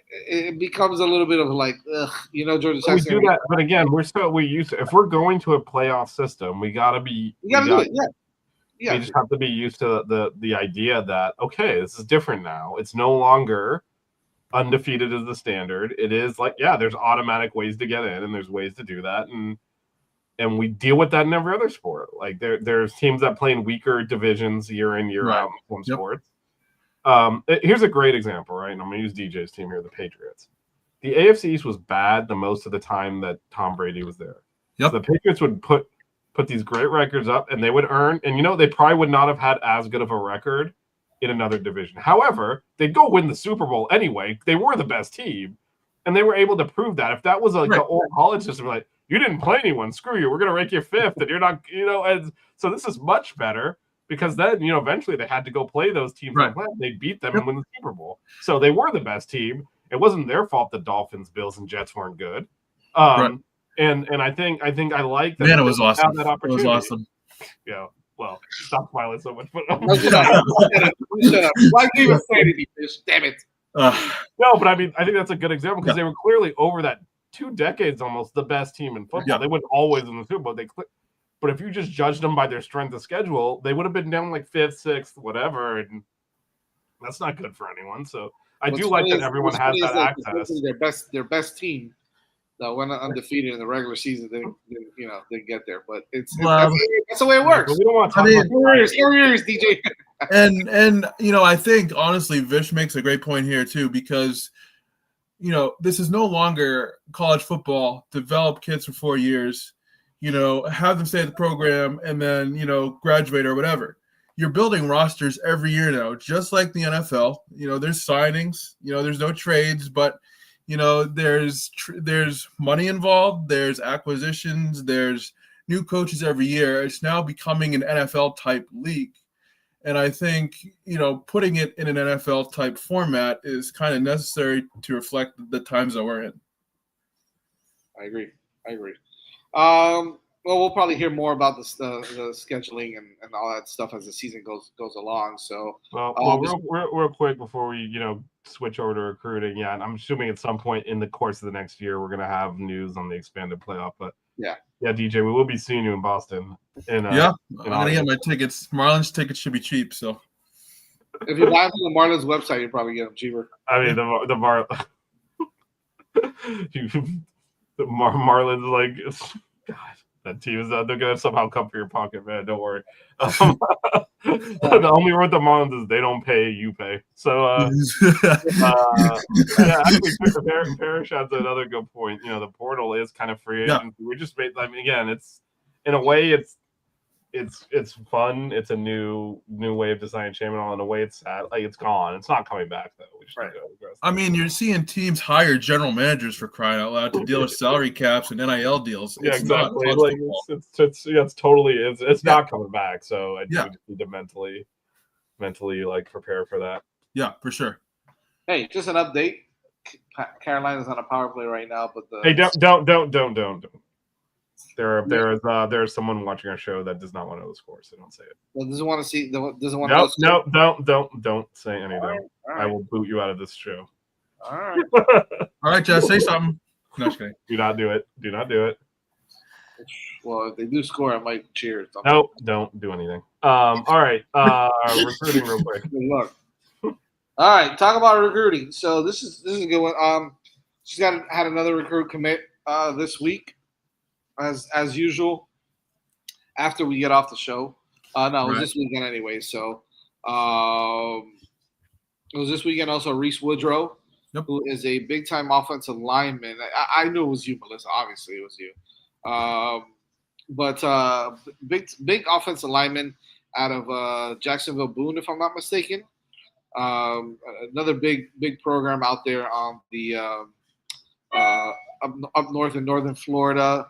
[SPEAKER 3] It becomes a little bit of like, Georgia Tech.
[SPEAKER 6] We do that, but again, we used to. If we're going to a playoff system, we got to be.
[SPEAKER 3] You got to do it, yeah. Yeah.
[SPEAKER 6] We just have to be used to the idea that, okay, this is different now. It's no longer undefeated as the standard. It is like, there's automatic ways to get in, and there's ways to do that, and we deal with that in every other sport. Like there's teams that play in weaker divisions year in, year out in some sports. Here's a great example, right? And I'm going to use DJ's team here, the Patriots. The AFC East was bad the most of the time that Tom Brady was there.
[SPEAKER 1] Yep.
[SPEAKER 6] So the Patriots would put these great records up, and they would earn, and they probably would not have had as good of a record in another division. However, they'd go win the Super Bowl anyway. They were the best team, and they were able to prove that. If that was like the old college system, like, you didn't play anyone, screw you, we're going to rank you 5th, and you're not, and so this is much better because then, eventually they had to go play those teams.
[SPEAKER 1] Right.
[SPEAKER 6] They beat them and win the Super Bowl. So they were the best team. It wasn't their fault the Dolphins, Bills, and Jets weren't good. And I think I like that.
[SPEAKER 1] Man, it was awesome.
[SPEAKER 6] That opportunity.
[SPEAKER 1] It was awesome.
[SPEAKER 6] Yeah. Well, stop smiling so much. But
[SPEAKER 3] shut up. Why do you even say anything, Fish? Damn it.
[SPEAKER 6] No, but I mean, I think that's a good example because they were clearly over that 2 decades almost the best team in football. Yeah. They weren't always in the Super Bowl. But if you just judged them by their strength of schedule, they would have been down like 5th, 6th, whatever, and that's not good for anyone. So I do like that everyone has that access.
[SPEAKER 3] Their best team that went undefeated in the regular season, they get there. But that's the way it works.
[SPEAKER 6] We don't want to talk about
[SPEAKER 3] Warriors, DJ.
[SPEAKER 1] and I think honestly, Vish makes a great point here too, because this is no longer college football. Develop kids for 4 years, have them stay at the program, and then graduate or whatever. You're building rosters every year now, just like the NFL. There's signings. There's no trades, but there's money involved. There's acquisitions. There's new coaches every year. It's now becoming an NFL type league. And I think, putting it in an NFL type format is kind of necessary to reflect the times that we're in.
[SPEAKER 3] I agree. Well, we'll probably hear more about the scheduling and all that stuff as the season goes along. So,
[SPEAKER 6] real quick before we, switch over to recruiting. Yeah, and I'm assuming at some point in the course of the next year we're gonna have news on the expanded playoff. But yeah, DJ, we will be seeing you in Boston. I'm
[SPEAKER 1] gonna get my tickets. Marlins tickets should be cheap. So
[SPEAKER 3] if you buy from the Marlins website, you'll probably get them cheaper.
[SPEAKER 6] I mean, the Marlins, like, God, that team is they're gonna somehow come for your pocket, man. Don't worry. The only word the Marlins is they don't pay, you pay. So actually, Parrish has another good point. The portal is kind of free agency. We just made. I mean, again, it's in a way it's it's fun. It's a new way of designing Champion, in a way it's sad. Like, it's gone. It's not coming back though. We just
[SPEAKER 3] Right.
[SPEAKER 1] I mean, you're seeing teams hire general managers for crying out loud to deal with salary caps and NIL deals.
[SPEAKER 6] Yeah,
[SPEAKER 1] It's
[SPEAKER 6] exactly.
[SPEAKER 1] not
[SPEAKER 6] Like it's totally it's not coming back. So I
[SPEAKER 1] Yeah.
[SPEAKER 6] think we need to mentally like prepare for that.
[SPEAKER 1] Yeah, for sure.
[SPEAKER 3] Hey, just an update. Carolina's on a power play right now, but
[SPEAKER 6] Hey, don't. There's someone watching our show that does not want to know the score, so don't say it.
[SPEAKER 3] doesn't want to see. Doesn't want to.
[SPEAKER 6] Don't say anything.
[SPEAKER 3] All right.
[SPEAKER 6] I will boot you out of this show.
[SPEAKER 3] All right.
[SPEAKER 1] All right, Jess, say something. No, just kidding.
[SPEAKER 6] Do not do it. Do not do it.
[SPEAKER 3] Well, if they do score, I might cheer. Or something.
[SPEAKER 6] No, don't do anything. All right. Recruiting real quick.
[SPEAKER 3] Good luck. All right, talk about recruiting. So this is a good one. She's had another recruit commit this week, as usual. After we get off the show, no, it was this weekend anyway. So it was this weekend also. Rhys Woodrow, who is a big time offensive lineman. I knew it was you, Melissa. Obviously, it was you. But big offensive lineman out of Jacksonville Boone, if I'm not mistaken. Another big program out there on the up north in northern Florida.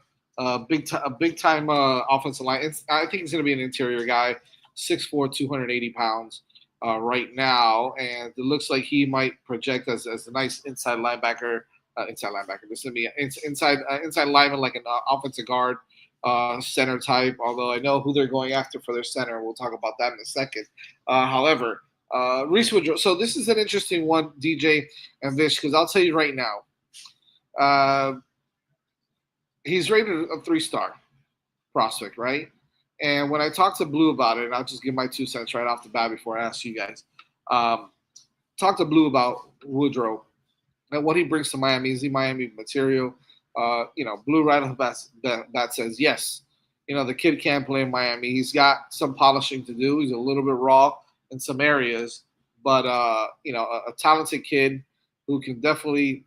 [SPEAKER 3] Big time offensive line. I think he's going to be an interior guy, 6'4", 280 pounds right now, and it looks like he might project as a nice inside linebacker. This is going to be inside lineman, like an offensive guard, center type. Although I know who they're going after for their center. We'll talk about that in a second. However, Rhys Woodrow. So this is an interesting one, DJ and Vish, because I'll tell you right now, he's rated a 3-star prospect, right? And when I talked to Blue about it, and I'll just give my 2 cents right off the bat before I ask you guys, talk to Blue about Woodrow and what he brings to Miami. Is he Miami material? Blue right off the bat says yes. The kid can play in Miami. He's got some polishing to do. He's a little bit raw in some areas, but a talented kid who can definitely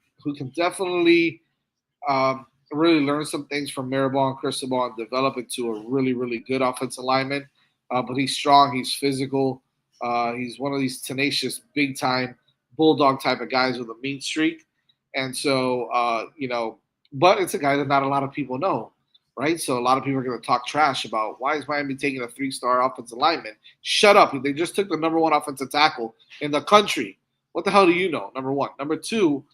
[SPEAKER 3] really learn some things from Mirabal and Cristobal and develop into a really, really good offensive lineman. But he's strong. He's physical. He's one of these tenacious, big-time bulldog type of guys with a mean streak. And so, but it's a guy that not a lot of people know, right? So a lot of people are going to talk trash about why is Miami taking a 3-star offensive lineman? Shut up. They just took the number 1 offensive tackle in the country. What the hell do you know, number 1? Number 2,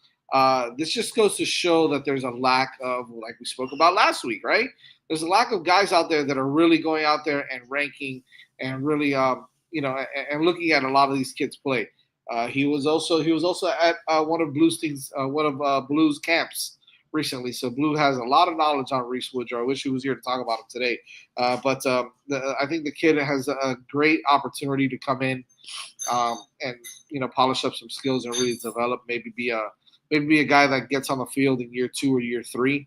[SPEAKER 3] this just goes to show that there's a lack of, like we spoke about last week, right? There's a lack of guys out there that are really going out there and ranking and really, and looking at a lot of these kids play. He was also at one of Blue's camps recently. So Blue has a lot of knowledge on Rhys Woodrow. I wish he was here to talk about him today. But I think the kid has a great opportunity to come in and polish up some skills and really develop. Maybe be a guy that gets on the field in year 2 or year 3.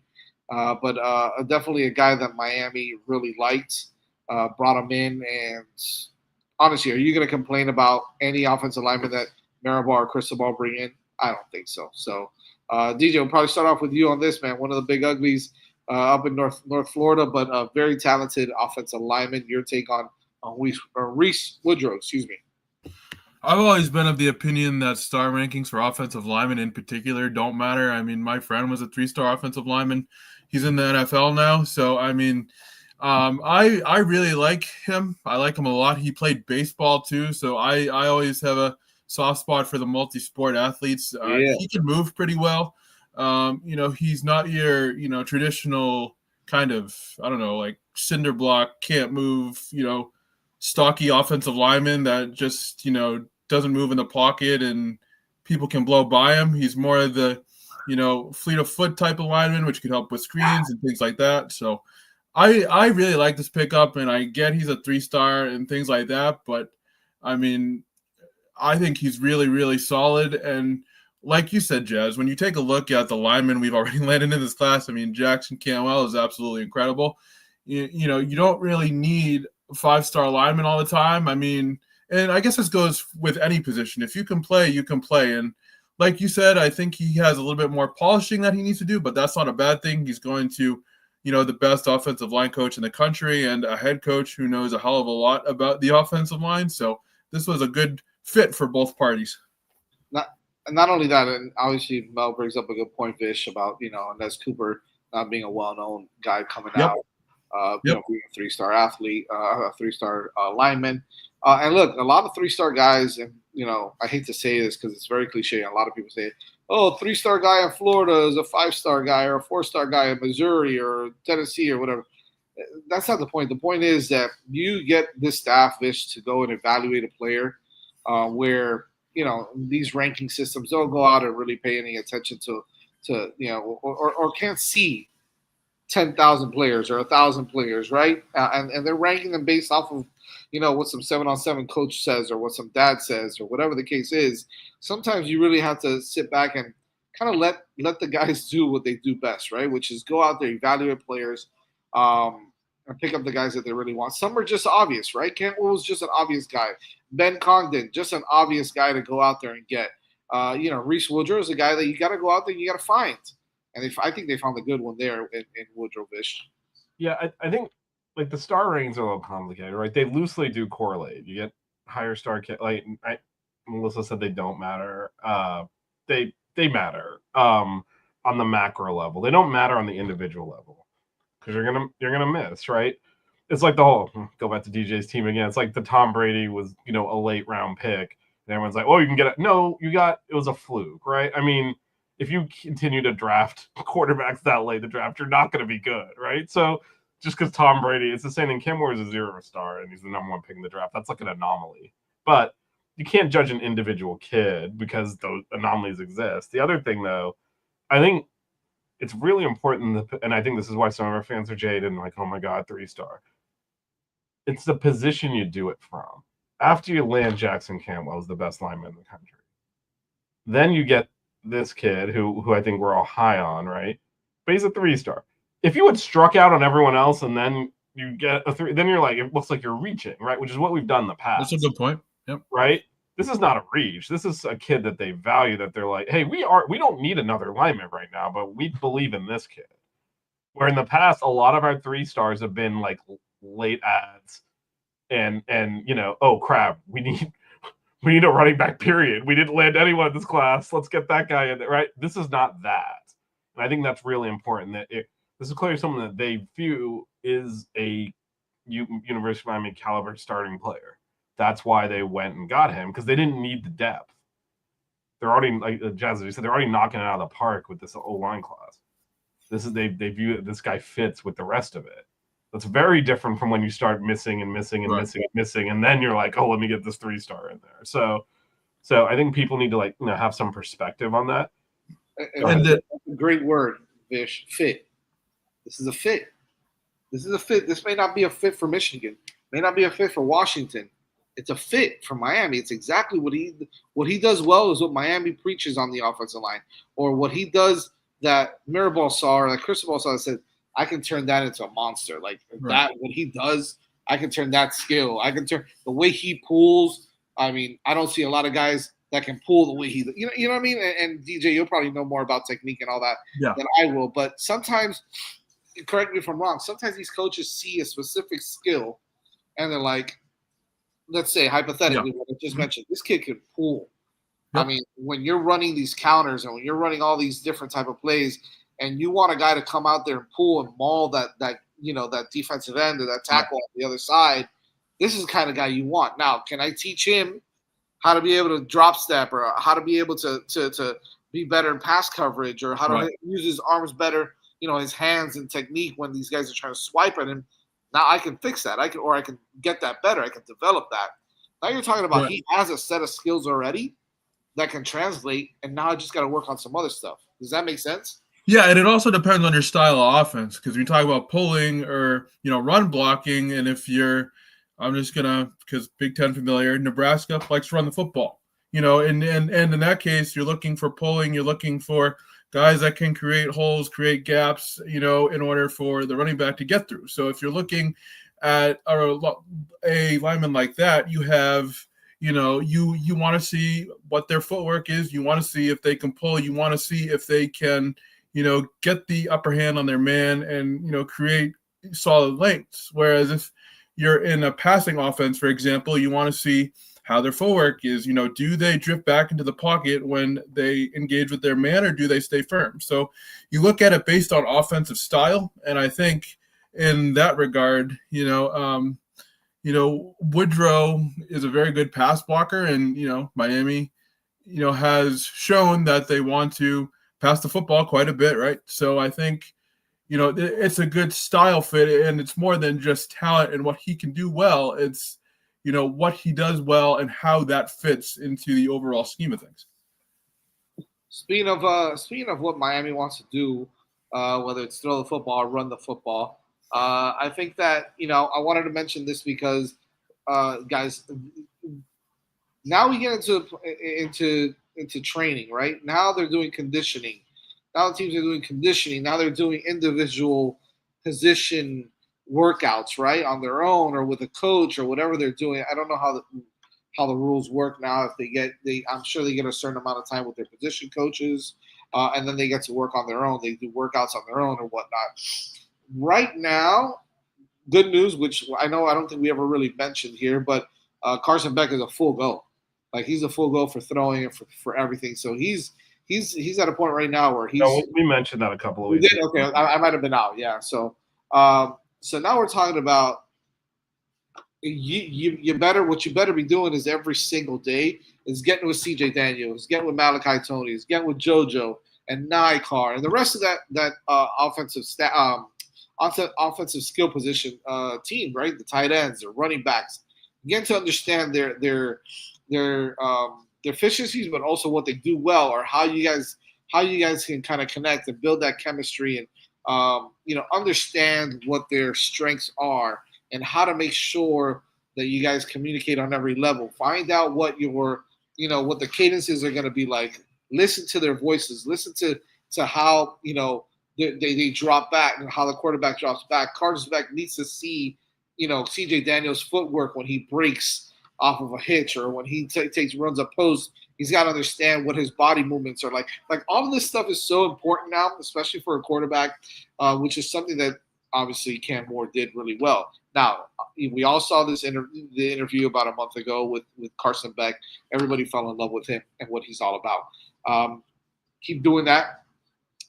[SPEAKER 3] But definitely a guy that Miami really liked, brought him in. And honestly, are you going to complain about any offensive lineman that Mirabal or Cristobal bring in? I don't think so. So, DJ, we'll probably start off with you on this, man. One of the big uglies up in North Florida, but a very talented offensive lineman. Your take on Rhys Woodrow, excuse me.
[SPEAKER 1] I've always been of the opinion that star rankings for offensive linemen in particular don't matter. I mean, my friend was a 3-star offensive lineman. He's in the NFL now. So, I mean, I really like him. I like him a lot. He played baseball too. So I always have a soft spot for the multi-sport athletes. He can move pretty well. He's not your, traditional kind of, like cinder block, can't move, stocky offensive lineman that just, doesn't move in the pocket and people can blow by him. He's more of the, fleet of foot type of lineman, which could help with screens and things like that. So I really like this pickup, and I get he's a 3-star and things like that. But, I mean, I think he's really, really solid. And like you said, Jazz, when you take a look at the linemen we've already landed in this class, I mean, Jackson Canwell is absolutely incredible. You don't really need 5-star linemen all the time. I mean, and I guess this goes with any position. If you can play, you can play. And like you said, I think he has a little bit more polishing that he needs to do, but that's not a bad thing. He's going to, the best offensive line coach in the country and a head coach who knows a hell of a lot about the offensive line. So this was a good fit for both parties.
[SPEAKER 3] Not only that, and obviously Mel brings up a good point, Vish, about Nes Cooper not being a well-known guy coming out, being a three-star athlete, a three-star lineman, and look, a lot of three-star guys, and I hate to say this because it's very cliche, and a lot of people say, "Oh, three-star guy in Florida is a five-star guy or a four-star guy in Missouri or Tennessee or whatever." That's not the point. The point is that you get this staff, Vish, to go and evaluate a player, where these ranking systems don't go out and really pay any attention to or can't see 10,000 players or 1,000 players, right? And they're ranking them based off of what some 7-on-7 coach says or what some dad says or whatever the case is. Sometimes you really have to sit back and kind of let the guys do what they do best, right? Which is go out there, evaluate players, and pick up the guys that they really want. Some are just obvious, right? Cantwell was just an obvious guy. Ben Congdon, just an obvious guy to go out there and get. Rhys Woodrow is a guy that you got to go out there and you got to find. And I think they found a good one there in Woodrow, Vish.
[SPEAKER 6] Yeah, I think the star ratings are a little complicated, right? They loosely do correlate. You get higher star Melissa said they don't matter. They matter on the macro level. They don't matter on the individual level because you're gonna miss, right? It's like the whole go back to DJ's team again. It's like the Tom Brady was a late round pick, and everyone's like, oh, you can get it. No, it was a fluke, right? I mean, if you continue to draft quarterbacks that late in the draft, you're not going to be good, right? So just because Tom Brady, it's the same thing. Cam Ward is a 0-star, and he's the #1 pick in the draft. That's like an anomaly. But you can't judge an individual kid because those anomalies exist. The other thing, though, I think it's really important, and I think this is why some of our fans are jaded and like, oh my God, 3-star. It's the position you do it from. After you land Jackson Campbell as the best lineman in the country, then you get this kid who I think we're all high on, right? But he's a 3-star. If you had struck out on everyone else and then you get a 3, then you're like, it looks like you're reaching, right? Which is what we've done in the past.
[SPEAKER 1] That's a good point. Yep.
[SPEAKER 6] Right? This is not a reach. This is a kid that they value, that they're like, hey, we don't need another lineman right now, but we believe in this kid. Where in the past, a lot of our 3-stars have been like late ads and oh crap, we need a running back, period. We didn't land anyone in this class. Let's get that guy in there, right? This is not that. And I think that's really important, that this is clearly someone that they view is a University of Miami caliber starting player. That's why they went and got him, because they didn't need the depth. They're already, like Jazz, you said, they're already knocking it out of the park with this O-line class. They view that this guy fits with the rest of it. That's very different from when you start missing and missing and missing and missing, and then you're like, oh, let me get this 3-star in there. So I think people need to have some perspective on that.
[SPEAKER 3] And that's a great word, Vish. Fit. This is a fit. This is a fit. This may not be a fit for Michigan. May not be a fit for Washington. It's a fit for Miami. It's exactly what he does well is what Miami preaches on the offensive line, or what he does that Mirabal saw or that Cristobal saw and said, I can turn that into a monster. Like that, what he does, I can turn that skill. I can turn the way he pulls. I mean, I don't see a lot of guys that can pull the way he, you know what I mean? And DJ, you'll probably know more about technique and all that than I will. But sometimes, correct me if I'm wrong, sometimes these coaches see a specific skill and they're like, let's say hypothetically, what I just mentioned, this kid can pull. I mean, when you're running these counters and when you're running all these different type of plays, and you want a guy to come out there and pull and maul that defensive end or that tackle on the other side, this is the kind of guy you want. Now, can I teach him how to be able to drop step, or how to be able to be better in pass coverage, or how to use his arms better, his hands and technique when these guys are trying to swipe at him? Now I can fix that. I can get that better. I can develop that. Now you're talking about he has a set of skills already that can translate, and now I just got to work on some other stuff. Does that make sense?
[SPEAKER 1] Yeah, and it also depends on your style of offense, because we talk about pulling or run blocking, and if you're, because Big Ten familiar, Nebraska likes to run the football, and in that case, you're looking for pulling, you're looking for guys that can create holes, create gaps, in order for the running back to get through. So if you're looking at a lineman like that, you have, you want to see what their footwork is, you want to see if they can pull, you want to see if they can get the upper hand on their man and, create solid lengths. Whereas if you're in a passing offense, for example, you want to see how their footwork is. Do they drift back into the pocket when they engage with their man, or do they stay firm? So you look at it based on offensive style. And I think in that regard, Woodrow is a very good pass blocker, and, Miami, has shown that they want to pass the football quite a bit, right? So I think, it's a good style fit, and it's more than just talent and what he can do well. It's, what he does well and how that fits into the overall scheme of things.
[SPEAKER 3] Speaking of what Miami wants to do, whether it's throw the football or run the football, I think that I wanted to mention this because, guys, now we get into training, right? Now they're doing conditioning. Now the teams are doing conditioning. Now they're doing individual position workouts, right, on their own or with a coach or whatever they're doing. I don't know how the rules work now. If I'm sure they get a certain amount of time with their position coaches, and then they get to work on their own. They do workouts on their own or whatnot. Right now, good news, which I don't think we ever really mentioned here, but Carson Beck is a full go. Like, he's a full go for throwing and for everything. So he's at a point right now where he's.
[SPEAKER 6] No, we mentioned that a couple of weeks
[SPEAKER 3] ago. Okay, I might have been out. Yeah. So now we're talking about what you better be doing is every single day is getting with CJ Daniels, getting with Malachi Tony, is getting with JoJo and Nikar and the rest of that offensive offensive skill position team, right? The tight ends, the running backs, getting to understand their deficiencies, but also what they do well, or how you guys can kind of connect and build that chemistry and understand what their strengths are and how to make sure that you guys communicate on every level. Find out what what the cadences are going to be like. Listen to their voices. Listen to how they drop back and how the quarterback drops back. Carson Beck needs to see CJ Daniels' footwork when he breaks off of a hitch or when he runs a post. He's got to understand what his body movements are like. Like, all of this stuff is so important now, especially for a quarterback, which is something that obviously Cam Moore did really well. Now, we all saw the interview about a month ago with Carson Beck. Everybody fell in love with him and what he's all about. Keep doing that.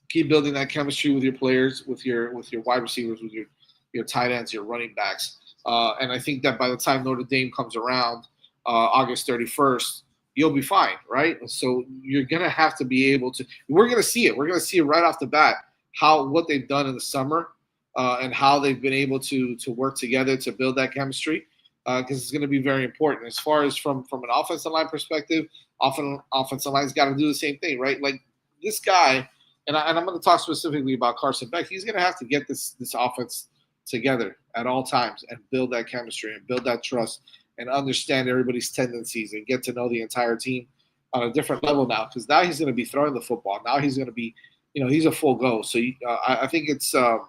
[SPEAKER 3] Keep building that chemistry with your players, with your wide receivers, with your tight ends, your running backs. And I think that by the time Notre Dame comes around, August 31st, you'll be fine, right? So you're going to have to be able to – we're going to see it. We're going to see it right off the bat, what they've done in the summer and how they've been able to work together to build that chemistry, because it's going to be very important. As far as from an offensive line perspective, offensive line's got to do the same thing, right? Like, this guy – and I'm going to talk specifically about Carson Beck. He's going to have to get this offense together at all times and build that chemistry and build that trust and understand everybody's tendencies and get to know the entire team on a different level now, because now he's going to be throwing the football. Now he's going to be, he's a full go. So I think it's going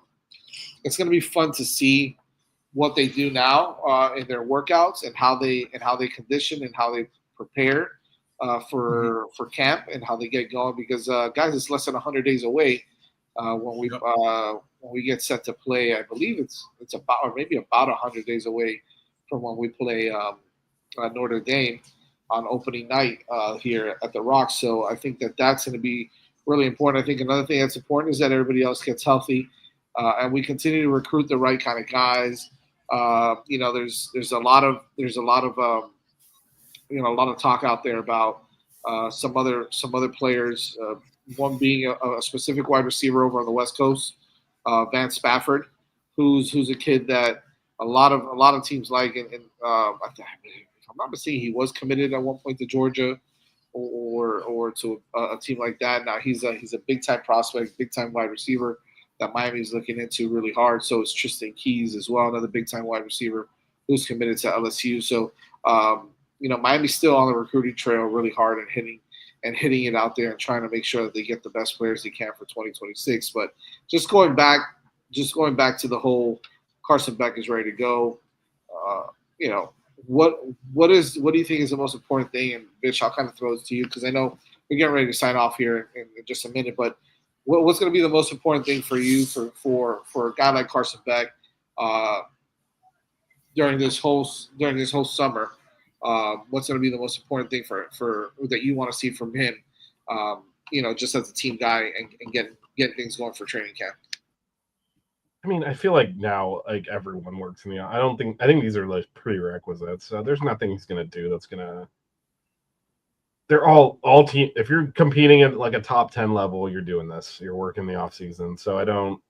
[SPEAKER 3] to be fun to see what they do now in their workouts and how they condition and how they prepare for camp and how they get going, because guys, it's less than 100 days away when we get set to play. I believe it's about 100 days away from when we play Notre Dame on opening night here at the Rock. So I think that's going to be really important. I think another thing that's important is that everybody else gets healthy and we continue to recruit the right kind of guys. There's a lot of a lot of talk out there about some other players. One being a specific wide receiver over on the West Coast, Van Spafford, who's a kid that a lot of teams like. And if I'm not mistaken, he was committed at one point to Georgia or to a team like that. Now he's a big time prospect, big time wide receiver that Miami's looking into really hard. So is Tristan Keys as well, another big time wide receiver who's committed to LSU. So Miami's still on the recruiting trail really hard and hitting it out there and trying to make sure that they get the best players they can for 2026. But just going back to the whole Carson Beck is ready to go. What do you think is the most important thing? And Bitch, I'll kind of throw this to you because I know we're getting ready to sign off here in just a minute. But what's going to be the most important thing for you for a guy like Carson Beck during this whole summer? What's going to be the most important thing for that you want to see from him? Just as a team guy and getting things going for training camp.
[SPEAKER 6] I mean, I feel like now, like everyone works in the. I think these are like prerequisites. So there's nothing he's gonna do that's gonna. They're all team. If you're competing at like a top 10 level, you're doing this. You're working the off season. So I don't.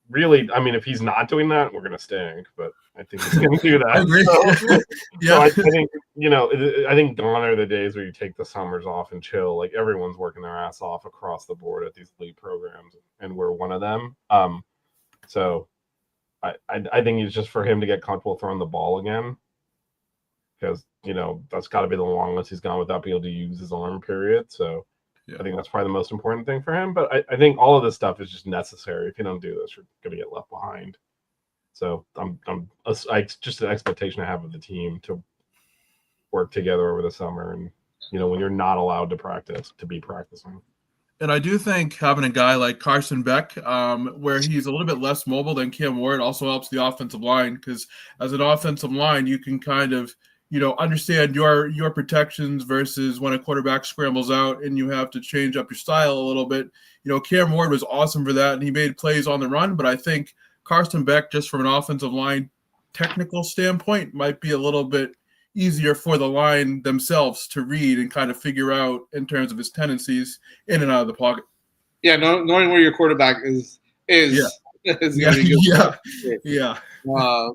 [SPEAKER 6] Really. I mean, if he's not doing that, we're gonna stink. But I think he's gonna do that.
[SPEAKER 1] I agree.
[SPEAKER 6] So I think I think gone are the days where you take the summers off and chill. Like everyone's working their ass off across the board at these elite programs, and we're one of them. So I think it's just for him to get comfortable throwing the ball again, because that's got to be the longest he's gone without being able to use his arm. Period. So. Yeah. I think that's probably the most important thing for him. But I think all of this stuff is just necessary. If you don't do this, you're going to get left behind. So it's just an expectation I have of the team to work together over the summer, and when you're not allowed to practice, to be practicing.
[SPEAKER 1] And I do think having a guy like Carson Beck, where he's a little bit less mobile than Cam Ward, also helps the offensive line, because as an offensive line, you can kind of understand your protections versus when a quarterback scrambles out and you have to change up your style a little bit. Cam Ward was awesome for that, and he made plays on the run, but I think Carson Beck, just from an offensive line technical standpoint, might be a little bit easier for the line themselves to read and kind of figure out in terms of his tendencies in and out of the pocket.
[SPEAKER 3] Yeah, knowing where your quarterback is
[SPEAKER 1] yeah.
[SPEAKER 3] is gonna be good.
[SPEAKER 1] Yeah.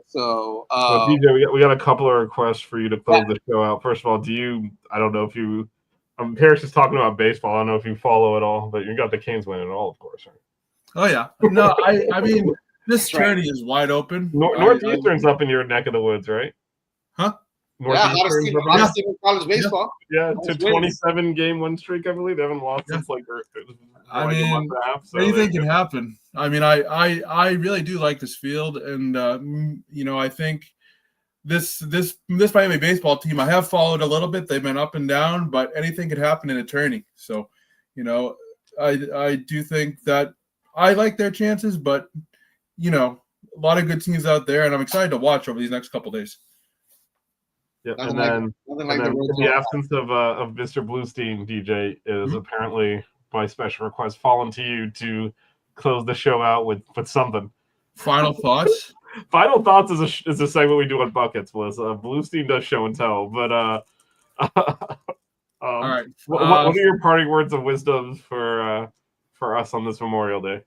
[SPEAKER 3] So
[SPEAKER 6] DJ, we got a couple of requests for you to close the show out. First of all, I don't know if you Harris is talking about baseball. I don't know if you follow it all, but you got the Canes winning it all, of course, right?
[SPEAKER 1] Oh yeah. No, I mean this tourney is wide open.
[SPEAKER 6] Northeastern's up in your neck of the woods, right?
[SPEAKER 1] Huh?
[SPEAKER 3] Hottest team in college baseball.
[SPEAKER 6] Yeah, to 27 game win streak, I believe. They haven't lost since a month and a half. So
[SPEAKER 1] anything can happen. I mean, I really do like this field, and I think this Miami baseball team I have followed a little bit. They've been up and down, but anything could happen in a tourney. So, I do think that I like their chances, but a lot of good teams out there, and I'm excited to watch over these next couple days.
[SPEAKER 6] Yeah, and then in the absence of Mr. Bluestein, DJ, is apparently by special request fallen to you to close the show out with something.
[SPEAKER 1] Final thoughts.
[SPEAKER 6] Final thoughts is a segment we do on Buckets. Bluestein does show and tell, but
[SPEAKER 1] all right.
[SPEAKER 6] What are your parting words of wisdom for us on this Memorial Day?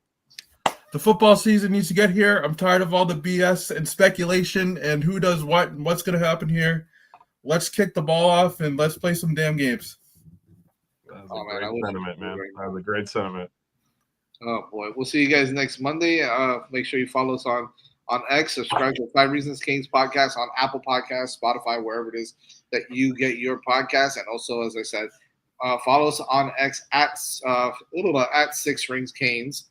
[SPEAKER 1] The football season needs to get here. I'm tired of all the BS and speculation and who does what and what's going to happen here. Let's kick the ball off and let's play some damn games.
[SPEAKER 6] That was a great sentiment, man. That was a great sentiment.
[SPEAKER 3] Oh, boy. We'll see you guys next Monday. Make sure you follow us on X. Subscribe to 5 Reasons Canes podcast on Apple Podcasts, Spotify, wherever it is that you get your podcast. And also, as I said, follow us on X at 6 Rings Canes.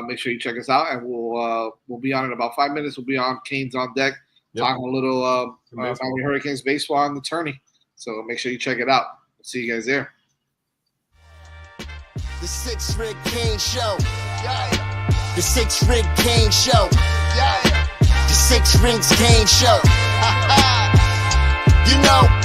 [SPEAKER 3] Make sure you check us out, and we'll be on in about 5 minutes. We'll be on Canes on Deck, talking a little Miami Hurricanes baseball on the tourney. So make sure you check it out. We'll see you guys there.
[SPEAKER 4] The 6 Ring Cane Show. Yeah. The 6 Ring Cane Show. Yeah. The 6 Rings Cane Show. You know.